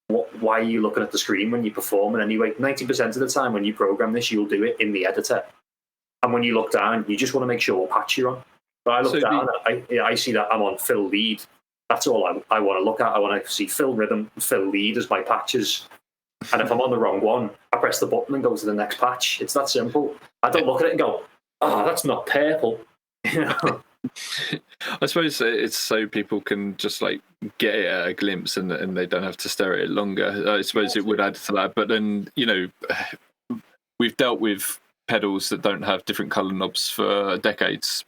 why are you looking at the screen when you're performing anyway? 90% of the time when you program this, you'll do it in the editor. And when you look down, you just want to make sure what patch you're on. But I look down, I see that I'm on fill lead. That's all I want to look at. I want to see fill rhythm, fill lead as my patches. And if I'm on the wrong one, I press the button and go to the next patch. It's that simple. I don't look at it and go, that's not purple. I suppose it's so people can just like get it at a glimpse and they don't have to stare at it longer. I suppose it would add to that. But then, we've dealt with pedals that don't have different color knobs for decades,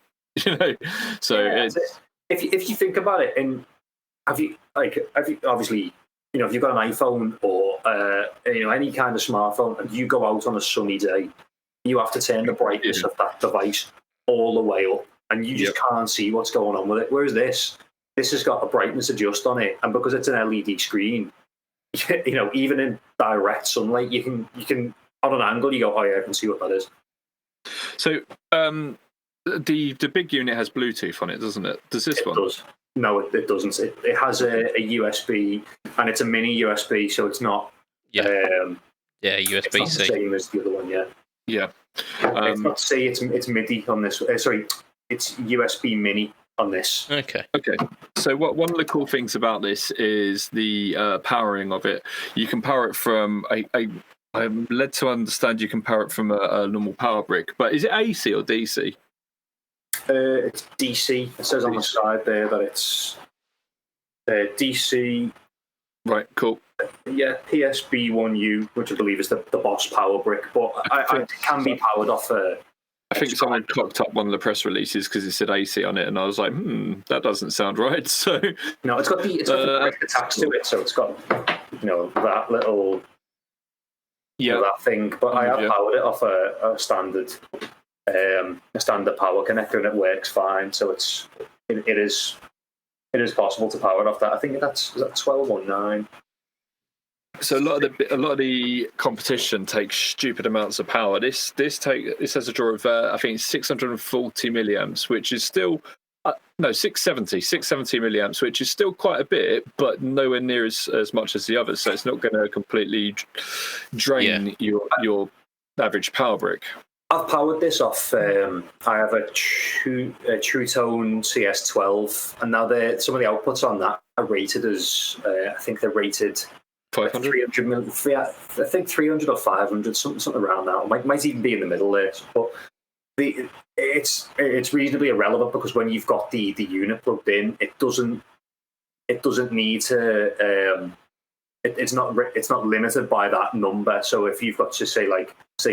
so if you think about it, and have you obviously, if you've got an iPhone or any kind of smartphone and you go out on a sunny day, you have to turn the brightness of that device all the way up, and you just can't see what's going on with it. Whereas this has got a brightness adjust on it, and because it's an LED screen, even in direct sunlight, you can on an angle, you go, I can see what that is. So the big unit has Bluetooth on it, doesn't it? Does this one? Does. No, it doesn't. It has a USB, and it's a mini USB, so it's not. USB-C. It's not the same as the other one. Yeah. It's not C. It's MIDI on this. Sorry, it's USB Mini on this. Okay. So one of the cool things about this is the powering of it. You can power it from I'm led to understand you can power it from a normal power brick, but is it AC or DC? It's DC. It says on the side there that it's DC. Right, cool. Yeah, PSB1U, which I believe is the Boss power brick, but it can be powered off a. I think someone cocked up one of the press releases because it said AC on it, and I was like, that doesn't sound right. So no, it's got the brick attached to it, so it's got that little that thing. But I have powered it off a standard power connector, and it works fine. So it is possible to power it off that. I think is that 12 or 9. So a lot of the competition takes stupid amounts of power. This has a draw of I think 640 milliamps, which is still 670 milliamps, which is still quite a bit, but nowhere near as much as the others. So it's not going to completely drain your average power brick. I've powered this off. I have a True Tone CS12, and now some of the outputs on that are rated as I think they're rated 500. 300. I think 300 or 500, something around that. Might even be in the middle there. But it's reasonably irrelevant because when you've got the unit plugged in, it doesn't need to. It's not limited by that number. So if you've got to say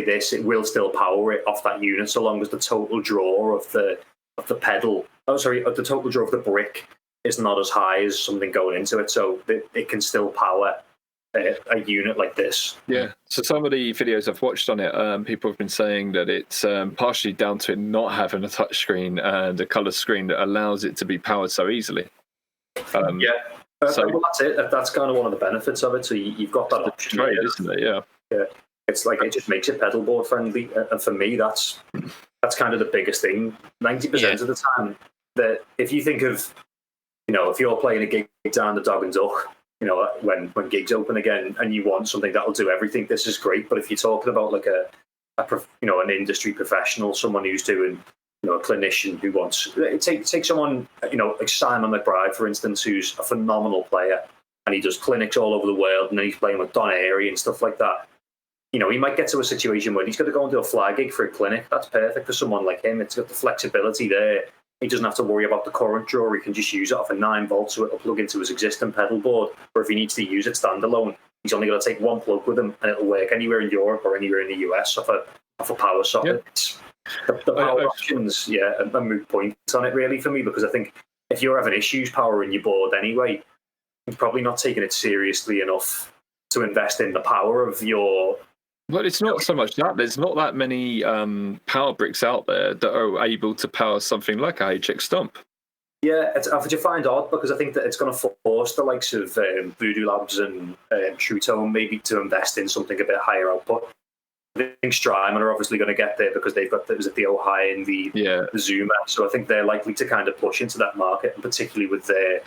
this, it will still power it off that unit so long as the total draw of the pedal. The total draw of the brick is not as high as something going into it. So it can still power a unit like this. Yeah. So some of the videos I've watched on it, people have been saying that it's partially down to it not having a touch screen and a colour screen that allows it to be powered so easily. Well, that's it. That's kind of one of the benefits of it. So you've got that option, trade, isn't it? Yeah. It's like it just makes it pedal board friendly, and for me, that's kind of the biggest thing. 90% of the time, that if you think of, if you're playing a gig down the Dog and Duck, when gigs open again, and you want something that'll do everything, this is great. But if you're talking about like an industry professional, someone who's doing, a clinician who wants, take someone, like Simon McBride, for instance, who's a phenomenal player, and he does clinics all over the world, and then he's playing with Dyer and stuff like that. He might get to a situation where he's got to go and do a fly gig for a clinic. That's perfect for someone like him. It's got the flexibility there. He doesn't have to worry about the current draw. He can just use it off a 9 volt, so it'll plug into his existing pedal board. Or if he needs to use it standalone, he's only got to take one plug with him, and it'll work anywhere in Europe or anywhere in the US off a power socket. Yeah. The power options, a moot point on it really for me, because I think if you're having issues powering your board anyway, you're probably not taking it seriously enough to invest in the power of your. Well, it's not so much that. There's not that many power bricks out there that are able to power something like a HX Stomp. Yeah, which I find odd, because I think that it's going to force the likes of Voodoo Labs and True Tone maybe to invest in something a bit higher output. I think Strymon are obviously going to get there because they've got the Ojai and the Zuma, so I think they're likely to kind of push into that market, and particularly with their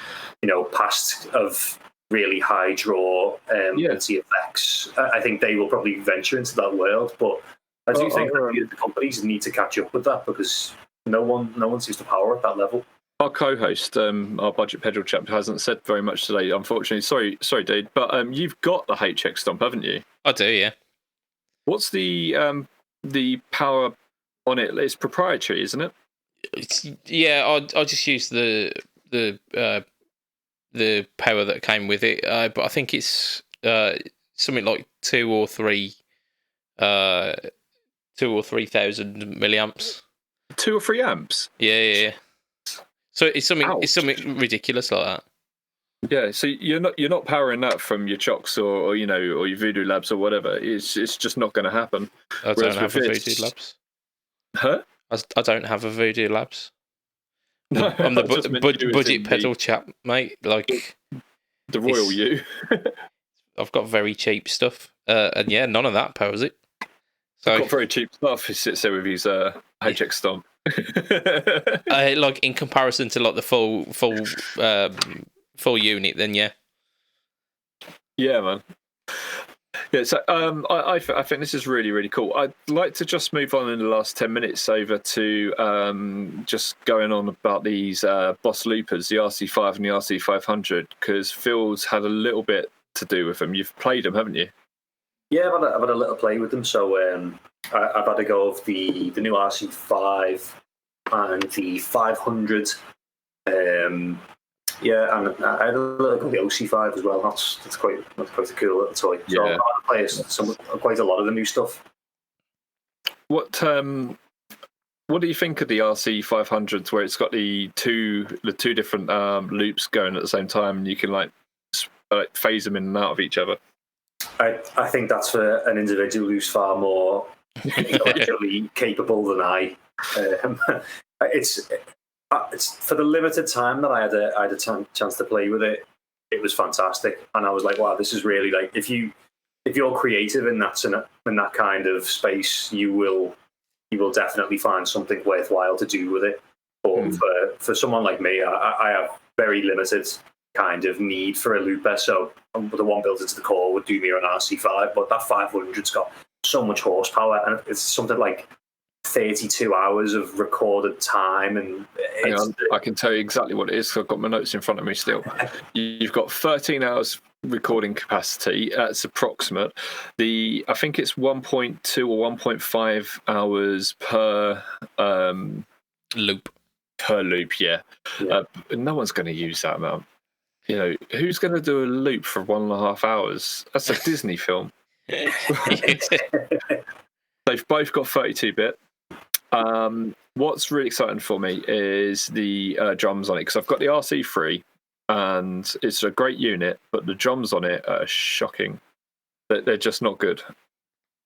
past of really high draw effects. I think they will probably venture into that world, but I do think that the companies need to catch up with that, because no one seems to power at that level. Our co-host, our Budget Pedal Chap, hasn't said very much today, unfortunately. Sorry, dude, but you've got the HX Stomp, haven't you? I do, yeah. What's the power on it? It's proprietary, isn't it? I just use the power that came with it, but I think it's something like 2 or 3,000 milliamps. 2 or 3 amps. Yeah. So it's something ridiculous like that. Yeah, so you're not powering that from your chocks or your Voodoo Labs or whatever. It's just not going to happen. I don't have a Voodoo Labs. Huh? I don't have a Voodoo Labs. No, I'm the budget pedal chap, mate. Like the royal you. I've got very cheap stuff, and none of that powers it. So I've got very cheap stuff. He sits there with his HX Stomp. Like in comparison to like the full unit, then yeah, man. Yeah, so I think this is really, really cool. I'd like to just move on in the last 10 minutes over to just going on about these Boss Loopers, the RC5 and the RC500, because Phil's had a little bit to do with them. You've played them, haven't you? Yeah, I've had a little play with them. So I've had a go of the new RC5 and the 500. Yeah, and I had a look at the OC5 as well. That's quite a cool little toy. So Yeah. I play quite a lot of the new stuff. What do you think of the RC 500s, where it's got the two different loops going at the same time, and you can like phase them in and out of each other? I think that's for an individual who's far more intellectually capable than I. It's for the limited time that I had a chance to play with it. It was fantastic, and I was like, wow, this is really like if you're creative in that kind of space, you will definitely find something worthwhile to do with it. But for someone like me, I have very limited kind of need for a looper, so the one built into the core would do me on RC5, but that 500's got so much horsepower, and it's something like 32 hours of recorded time. And I can tell you exactly what it is. I've got my notes in front of me still. You've got 13 hours recording capacity. That's approximate. I think it's 1.2 or 1.5 hours per loop. Per loop, yeah. No one's going to use that amount. You know, who's going to do a loop for 1.5 hours? That's a Disney film. They've both got 32-bit. What's really exciting for me is the drums on it, because I've got the RC3 and it's a great unit, but the drums on it are shocking. They're just not good.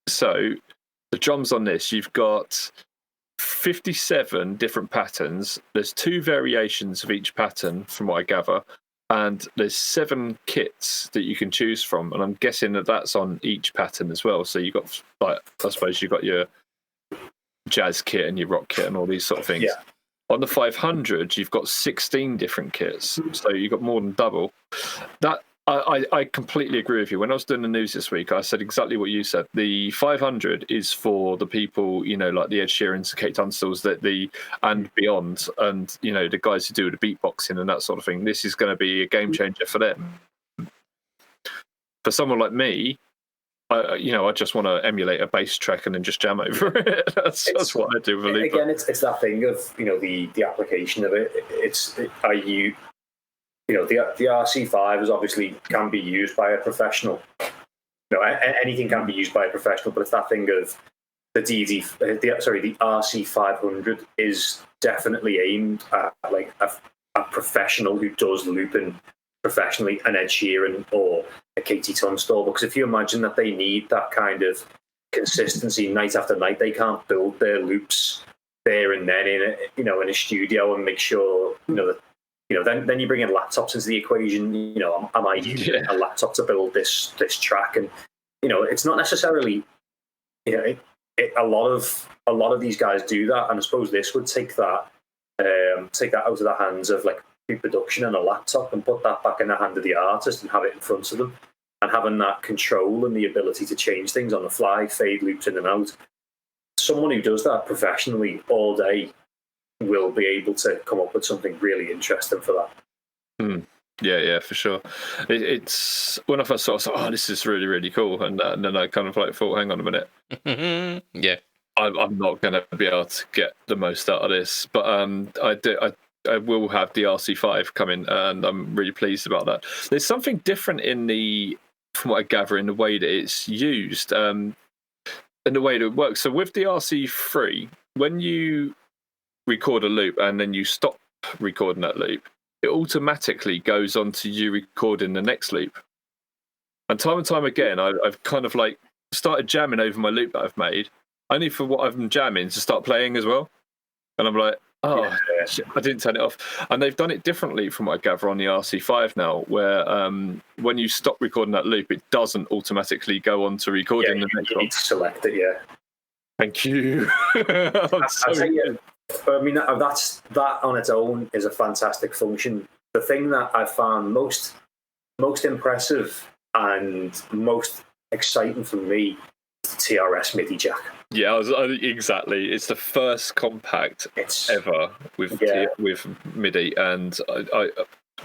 So the drums on this, you've got 57 different patterns. There's 2 variations of each pattern, from what I gather, and there's 7 kits that you can choose from, and I'm guessing that that's on each pattern as well. So you've got, like, I suppose you've got your jazz kit and your rock kit and all these sort of things. Yeah. On the 500, you've got 16 different kits, so you've got more than double. That I completely agree with you. When I was doing the news this week, I said exactly what you said. The 500 is for the people, you know, like the Ed Sheerans, the Kate Tunstall's, and beyond, and, you know, the guys who do the beatboxing and that sort of thing. This is going to be a game changer for them. For someone like me, I just want to emulate a bass track and then just jam over it. That's what I do with a looper. Again, it's that thing of, you know, the application of it. The RC5 is obviously can be used by a professional. You know, anything can be used by a professional, but it's that thing of the RC500 is definitely aimed at like a professional who does looping professionally, an Ed Sheeran or a Katie Tunstall. Because if you imagine that they need that kind of consistency night after night, they can't build their loops there and then in a studio and make sure, you know, that, you know, then you bring in laptops into the equation. You know, am I using a laptop to build this track? And, you know, it's not necessarily, you know, a lot of these guys do that, and I suppose this would take that out of the hands of like pre-production and a laptop and put that back in the hand of the artist and have it in front of them, and having that control and the ability to change things on the fly, fade loops in and out. Someone who does that professionally all day will be able to come up with something really interesting for that. Yeah, for sure. It's when I first saw it, I was like, oh, this is really, really cool. And then I kind of like thought, hang on a minute. Yeah. I'm not going to be able to get the most out of this. But I will have the RC5 coming, and I'm really pleased about that. There's something different from what I gather, in the way that it's used, in the way that it works. So with the RC3, when you record a loop and then you stop recording that loop, it automatically goes on to you recording the next loop. And time again, I've kind of like started jamming over my loop that I've made, only for what I'm jamming to start playing as well. And I'm like, shit, I didn't turn it off. And they've done it differently from what I gather on the RC5 now, where when you stop recording that loop, it doesn't automatically go on to recording the next one. You need to select it, yeah. Thank you. I mean, that on its own is a fantastic function. The thing that I found most impressive and most exciting for me is the TRS MIDI jack. Yeah, exactly. It's the first compact ever with MIDI, and I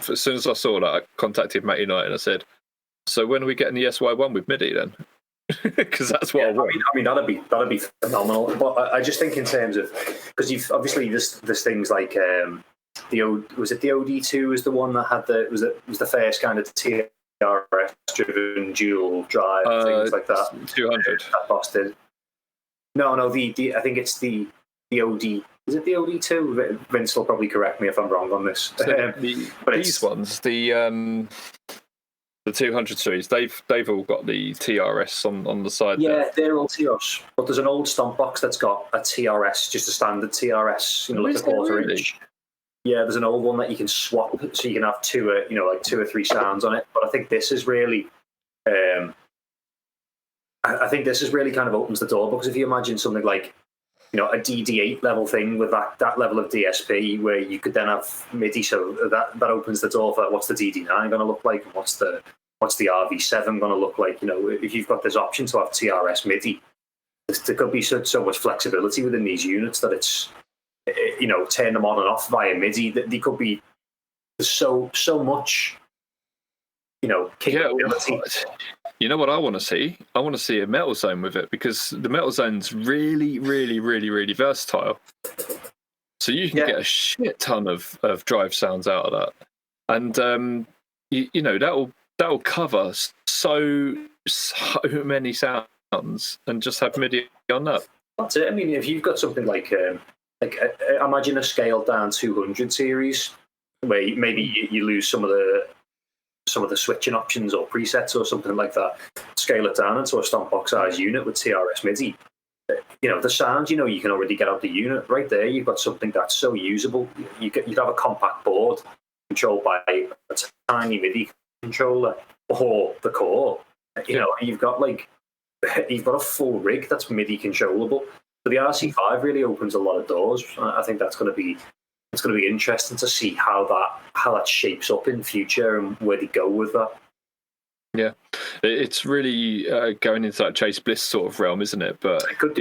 as soon as I saw that, I contacted Matty Knight and I said, "So when are we getting the SY1 with MIDI then?" Because that's what I want. I mean, that'd be phenomenal. But I just think in terms of, because you've obviously there's things like was it the OD2 was the one that had was the first kind of TRS driven dual drive things like that. 200. That boss did. No, the I think it's the OD. Is it the OD2? Vince will probably correct me if I'm wrong on this. So these ones, the 200 series, they've all got the TRS on the side. Yeah, they're all TRS. But there's an old stomp box that's got a TRS, just a standard TRS, like a quarter inch. Yeah, there's an old one that you can swap, so you can have two or three sounds on it. But I think this is really, I think this is really kind of opens the door, because if you imagine something like, a DD8 level thing with that level of DSP, where you could then have MIDI, so that opens the door for what's the DD9 going to look like, and what's the RV7 going to look like. If you've got this option to have TRS MIDI, there could be so much flexibility within these units that it's, turn them on and off via MIDI. That they could be so much, capability. Yeah, you know what I want to see? I want to see a metal zone with it, because the metal zone's really, really, really, really versatile. So you can get a shit ton of drive sounds out of that, and that'll cover so many sounds, and just have MIDI on that. That's it. I mean, if you've got something like imagine a scaled down 200 series, where maybe you lose some of the switching options or presets or something like that, scale it down into a stomp box size unit with TRS MIDI. The sound, you can already get out the unit right there. You've got something that's so usable. You'd have a compact board controlled by a tiny MIDI controller or the core. You've got a full rig that's MIDI controllable. So the RC5 really opens a lot of doors. I think that's going to be interesting to see how that shapes up in future and where they go with that. Yeah, it's really going into that Chase Bliss sort of realm, isn't it? But it could,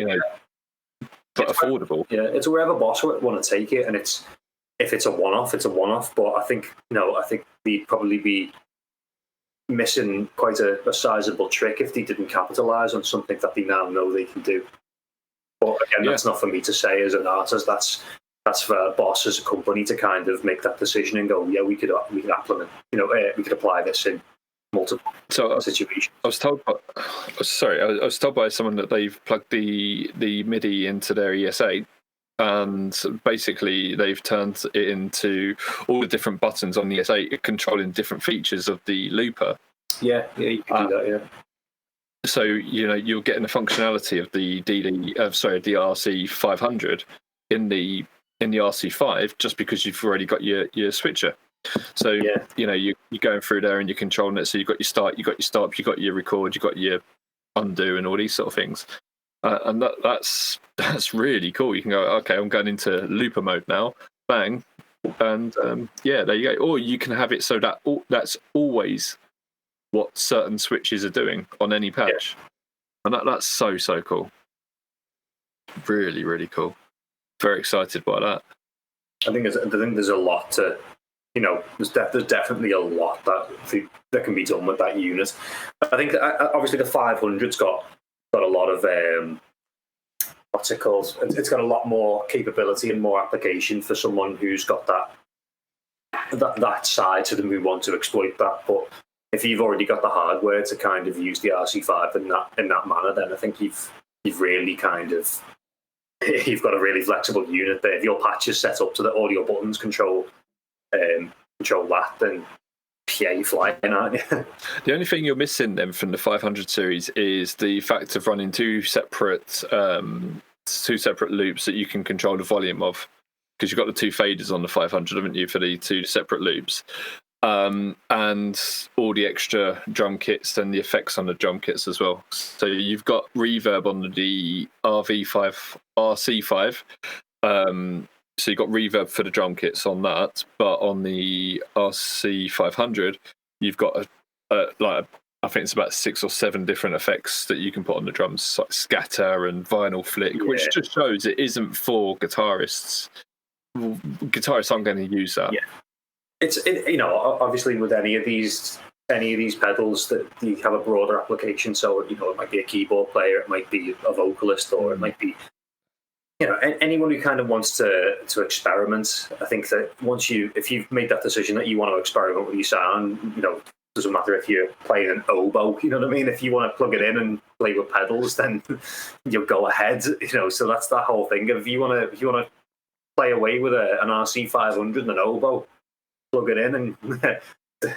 but affordable. Yeah, it's wherever boss want to take it, and if it's a one-off, it's a one-off. But I think they'd probably be missing quite a sizable trick if they didn't capitalise on something that they now know they can do. But again, that's not for me to say as an artist. That's for a boss as a company to kind of make that decision and go, yeah, we could implement, we could apply this in multiple situations. I was told by someone that they've plugged the MIDI into their ES8, and basically they've turned it into all the different buttons on the ES8 controlling different features of the looper. Yeah, you can do that, yeah. So you're getting the functionality of the the RC500 in the RC5 just because you've already got your switcher. So you're going through there and you're controlling it. So you've got your start, you've got your stop, you've got your record, you've got your undo, and all these sort of things. And that's really cool. You can go, okay, I'm going into looper mode now. Bang, and there you go. Or you can have it so that that's always what certain switches are doing on any patch, and that's so cool. Really, really cool. Very excited by that. I think there's a lot to, there's definitely a lot that can be done with that unit. I think obviously the 500's got a lot of what's it called? It's got a lot more capability and more application for someone who's got that side to them who want to exploit that. But if you've already got the hardware to kind of use the RC5 in that manner, then I think you've really kind of you've got a really flexible unit there. If your patch is set up so that all your buttons control that, then you're flying, aren't you? The only thing you're missing then from the 500 series is the fact of running two separate loops that you can control the volume of, because you've got the two faders on the 500, haven't you, for the two separate loops, and all the extra drum kits and the effects on the drum kits as well. So you've got reverb on the RC5. So you've got reverb for the drum kits on that, but on the RC500, you've got I think it's about 6 or 7 different effects that you can put on the drums, like scatter and vinyl flick, which just shows it isn't for guitarists. Guitarists aren't going to use that. Yeah. It's obviously with any of these pedals that you have a broader application. So it might be a keyboard player, it might be a vocalist, or it might be anyone who kind of wants to experiment, I think that if you've made that decision that you want to experiment with your sound, doesn't matter if you're playing an oboe, you know what I mean? If you want to plug it in and play with pedals, then you'll go ahead, so that's that whole thing. If you want to play away with an RC500 and an oboe, plug it in and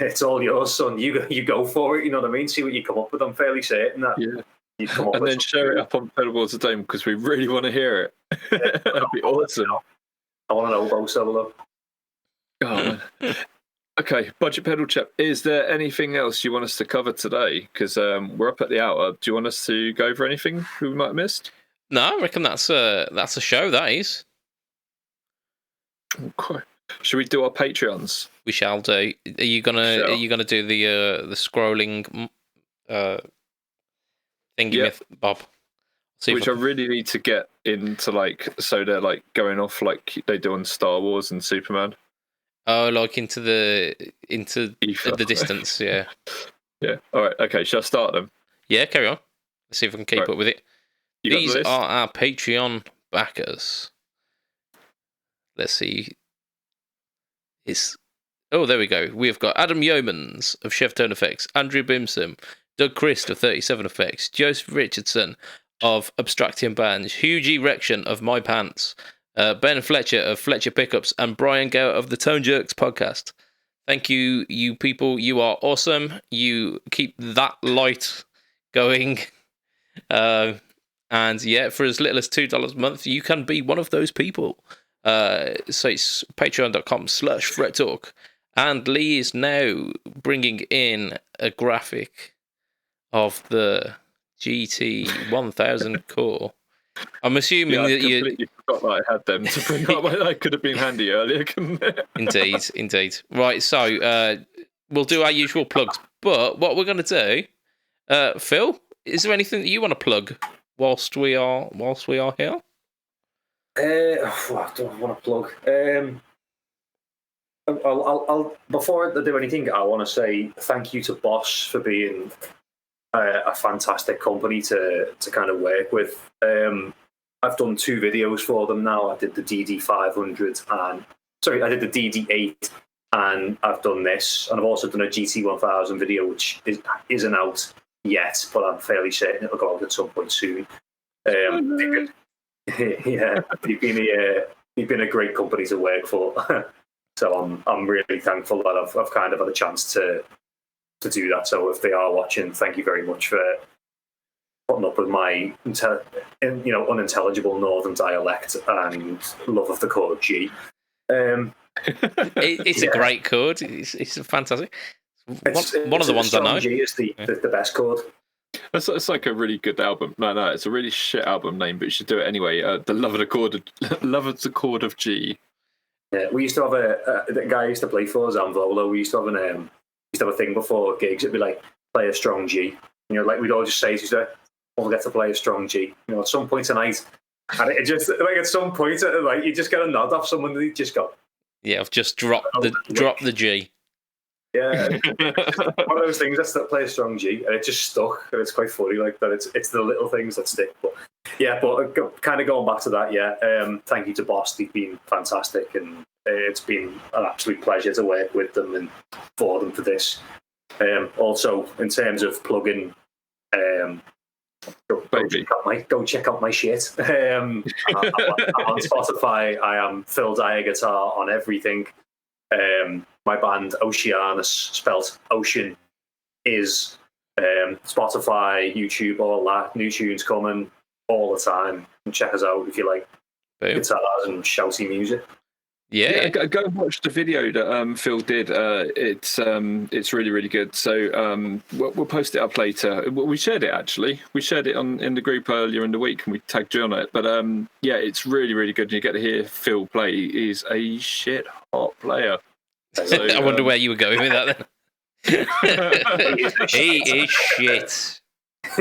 it's all yours, son. You go for it, you know what I mean? See what you come up with. I'm fairly certain that you come up and with then share it up on Pedalboards of Dome because we really want to hear it. That'd be awesome. I want an oboe solo. Oh, man. Okay, Budget Pedal Chap, is there anything else you want us to cover today? Because we're up at the hour. Do you want us to go over anything we might have missed? No, I reckon that's a show, that is. Okay. Should we do our Patreons? We shall do. Are you gonna do the scrolling thingy, Bob? Which I really need to get into, so they're going off like they do on Star Wars and Superman. Oh, like into the Ether. The distance, yeah. Yeah. All right. Okay. Shall I start them? Yeah, carry on. Let's see if I can keep up with it. These are our Patreon backers. Let's see. There we go. We've got Adam Yeomans of Chef Tone Effects, Andrew Bimson, Doug Christ of 37 Effects, Joseph Richardson of Abstraction Bands, Hugh G. Rection of My Pants, Ben Fletcher of Fletcher Pickups, and Brian Gower of the Tone Jerks podcast. Thank you, you people. You are awesome. You keep that light going. And yeah, for as little as $2 a month, you can be one of those people. So it's patreon.com/FretTalk. And Lee is now bringing in a graphic of the GT1000 core. I'm assuming that you completely forgot that I had them to bring up. That could have been handy earlier, couldn't it? Indeed. Right, so we'll do our usual plugs. But what we're going to do, Phil, is there anything that you want to plug whilst we are here? I don't want to plug. I'll before I do anything, I want to say thank you to Boss for being a fantastic company to kind of work with. I've done 2 videos for them now. I did the DD500 I did the DD8, and I've done this, and I've also done a GT1000 video, which isn't out yet, but I'm fairly certain it'll go out at some point soon. Yeah, you've been a great company to work for. So I'm really thankful that I've kind of had a chance to do that. So if they are watching, thank you very much for putting up with my unintelligible northern dialect and love of the chord G. It's a great chord. It's fantastic. One of the ones I know. G is the best chord. It's like a really good album. No, it's a really shit album name, but you should do it anyway. The Love of the Chord of G. Yeah, we used to have the guy I used to play for, Zamvolo. We used to have a thing before gigs. It'd be like, play a strong G. We'd all just say to each other, we'll get to play a strong G. At some point tonight, and it just at some point, you just get a nod off someone that you just go, yeah, I've just dropped the G. Yeah, one of those things that's that play a strong G, and it just stuck, and it's quite funny like that. It's the little things that stick. But kind of going back to that, thank you to Boss. They've been fantastic, and it's been an absolute pleasure to work with them and for them for this. Also, in terms of plugging, go check out my shit. I'm on Spotify. I am Phil Dyer Guitar on everything. My band Oceanus, spelt Ocean, is Spotify, YouTube, all that. New tunes coming all the time. And check us out if you like guitars and shouty music. Yeah, go and watch the video that Phil did. It's really, really good. So we'll post it up later. We shared it actually. We shared it in the group earlier in the week, and we tagged you on it. But it's really, really good. You get to hear Phil play. He's a shit hot player. So, I wonder where you were going with that then. He is shit.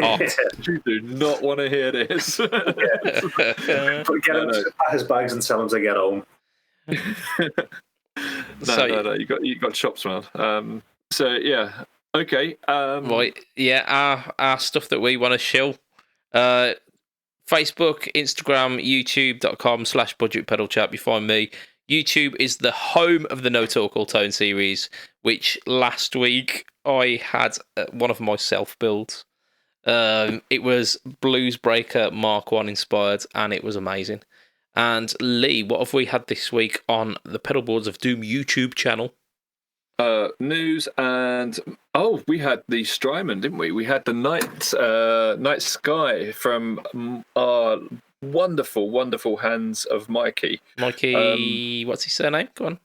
Oh. You do not want to hear this. Get him to pack his bags and tell him to get home. No. You got chops, man. So yeah, okay. Right, yeah. Our stuff that we want to shill. Facebook, Instagram, youtube.com/BudgetPedalChap. You find me. YouTube is the home of the No Talk All Tone series, which last week I had one of my self-builds. It was Blues Breaker Mark 1 inspired, and it was amazing. And Lee, what have we had this week on the Pedalboards of Doom YouTube channel? News and we had the Strymon, didn't we? We had the night sky from our wonderful hands of Mikey. Mikey, what's his surname? Go on.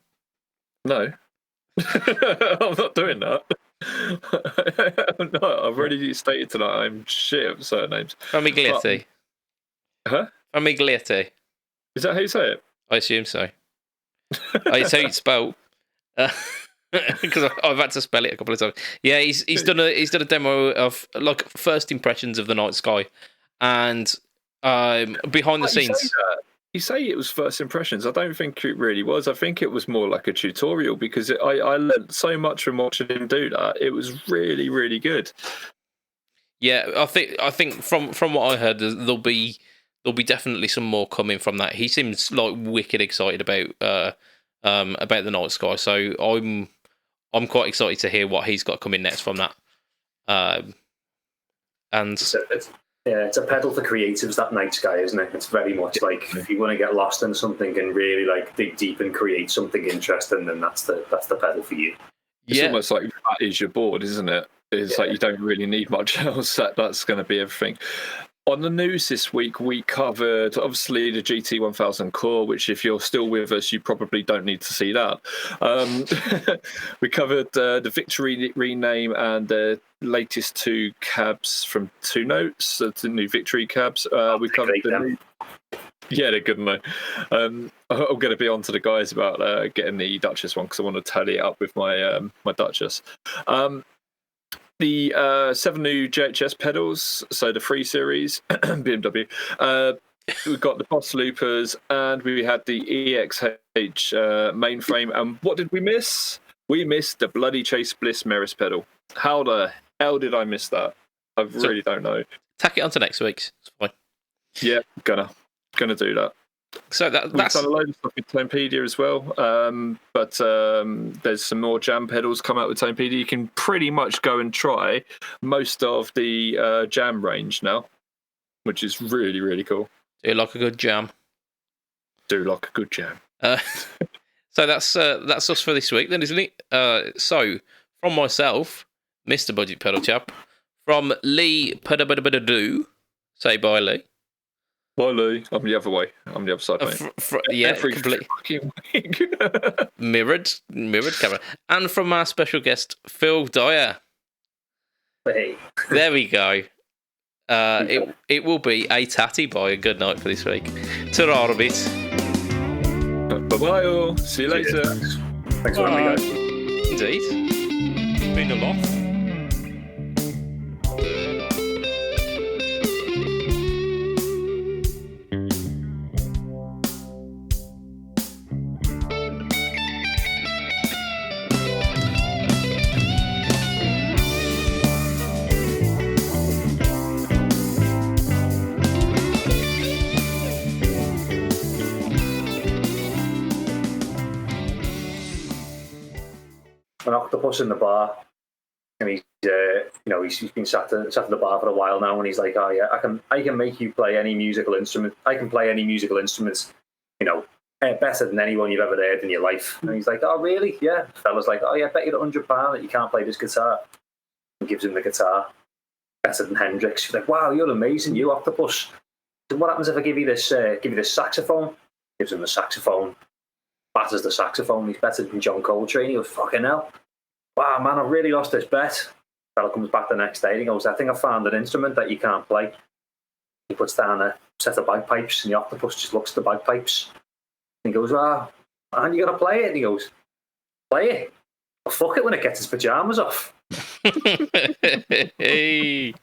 No, I'm not doing that. No, I've already stated tonight I'm shit at surnames. Famiglietti. Huh? Famiglietti. Is that how you say it? I assume so. It's how it's spelled. Because I've had to spell it a couple of times. Yeah, he's done a demo of like first impressions of the night sky, and behind the scenes. You say it was first impressions. I don't think it really was. I think it was more like a tutorial because I learned so much from watching him do that. It was really, really good. Yeah, I think from what I heard, there'll be definitely some more coming from that. He seems like wicked excited about the night sky. So I'm quite excited to hear what he's got coming next from that. It's a pedal for creatives, that night sky, isn't it? It's very much like if you want to get lost in something and really like dig deep and create something interesting, then that's the pedal for you. It's almost like that is your board, isn't it? It's like you don't really need much else. That's going to be everything. On the news this week, we covered, obviously, the GT1000 core, which if you're still with us, you probably don't need to see that. We covered the Victory rename and the latest two cabs from Two Notes, the new Victory cabs. We covered yeah, they're good, aren't they? I'm going to be on to the guys about getting the Duchess one because I want to tally it up with my my Duchess. The 7 new JHS pedals, so the 3 Series, BMW. We've got the Boss Loopers, and we had the EXH mainframe. And what did we miss? We missed the bloody Chase Bliss Meris pedal. How the hell did I miss that? I really don't know. Tack it on to next week's. It's fine. Yeah, gonna do that. So that's done a load of stuff with Tonepedia as well, but there's some more jam pedals come out with Tonepedia. You can pretty much go and try most of the jam range now, which is really, really cool. Do you like a good jam? Do like a good jam. So that's us for this week then, isn't it? So from myself, Mr. Budget Pedal Chap, from Lee Pedabadabadoo, say bye, Lee. Bye, Lee. I'm the other way. I'm the other side, mate. Every completely fucking week. mirrored camera. And from our special guest, Phil Dyer. Hey. There we go. It will be a tatty boy. A good night for this week. Ta-ra a bit. Bye-bye, all. See you later. Thanks for having me, guys. Indeed. Been a lot. An octopus in the bar, and he's he's been sat at the bar for a while now, and he's like, oh yeah, I can make you play any musical instrument. I can play any musical instruments, better than anyone you've ever heard in your life. And he's like, oh really? Yeah. The fella's like, oh yeah, I bet you £100 that you can't play this guitar. And gives him the guitar, better than Hendrix. He's like, wow, you're amazing, you octopus. So what happens if I give you this saxophone? Gives him the saxophone. Batters the saxophone. He's better than John Coltrane. He goes, fucking hell. Wow, man, I've really lost this bet. Fella comes back the next day and he goes, I think I found an instrument that you can't play. He puts down a set of bagpipes and the octopus just looks at the bagpipes. And he goes, man, you got to play it. And he goes, play it? Well, fuck it when it gets his pyjamas off. Hey.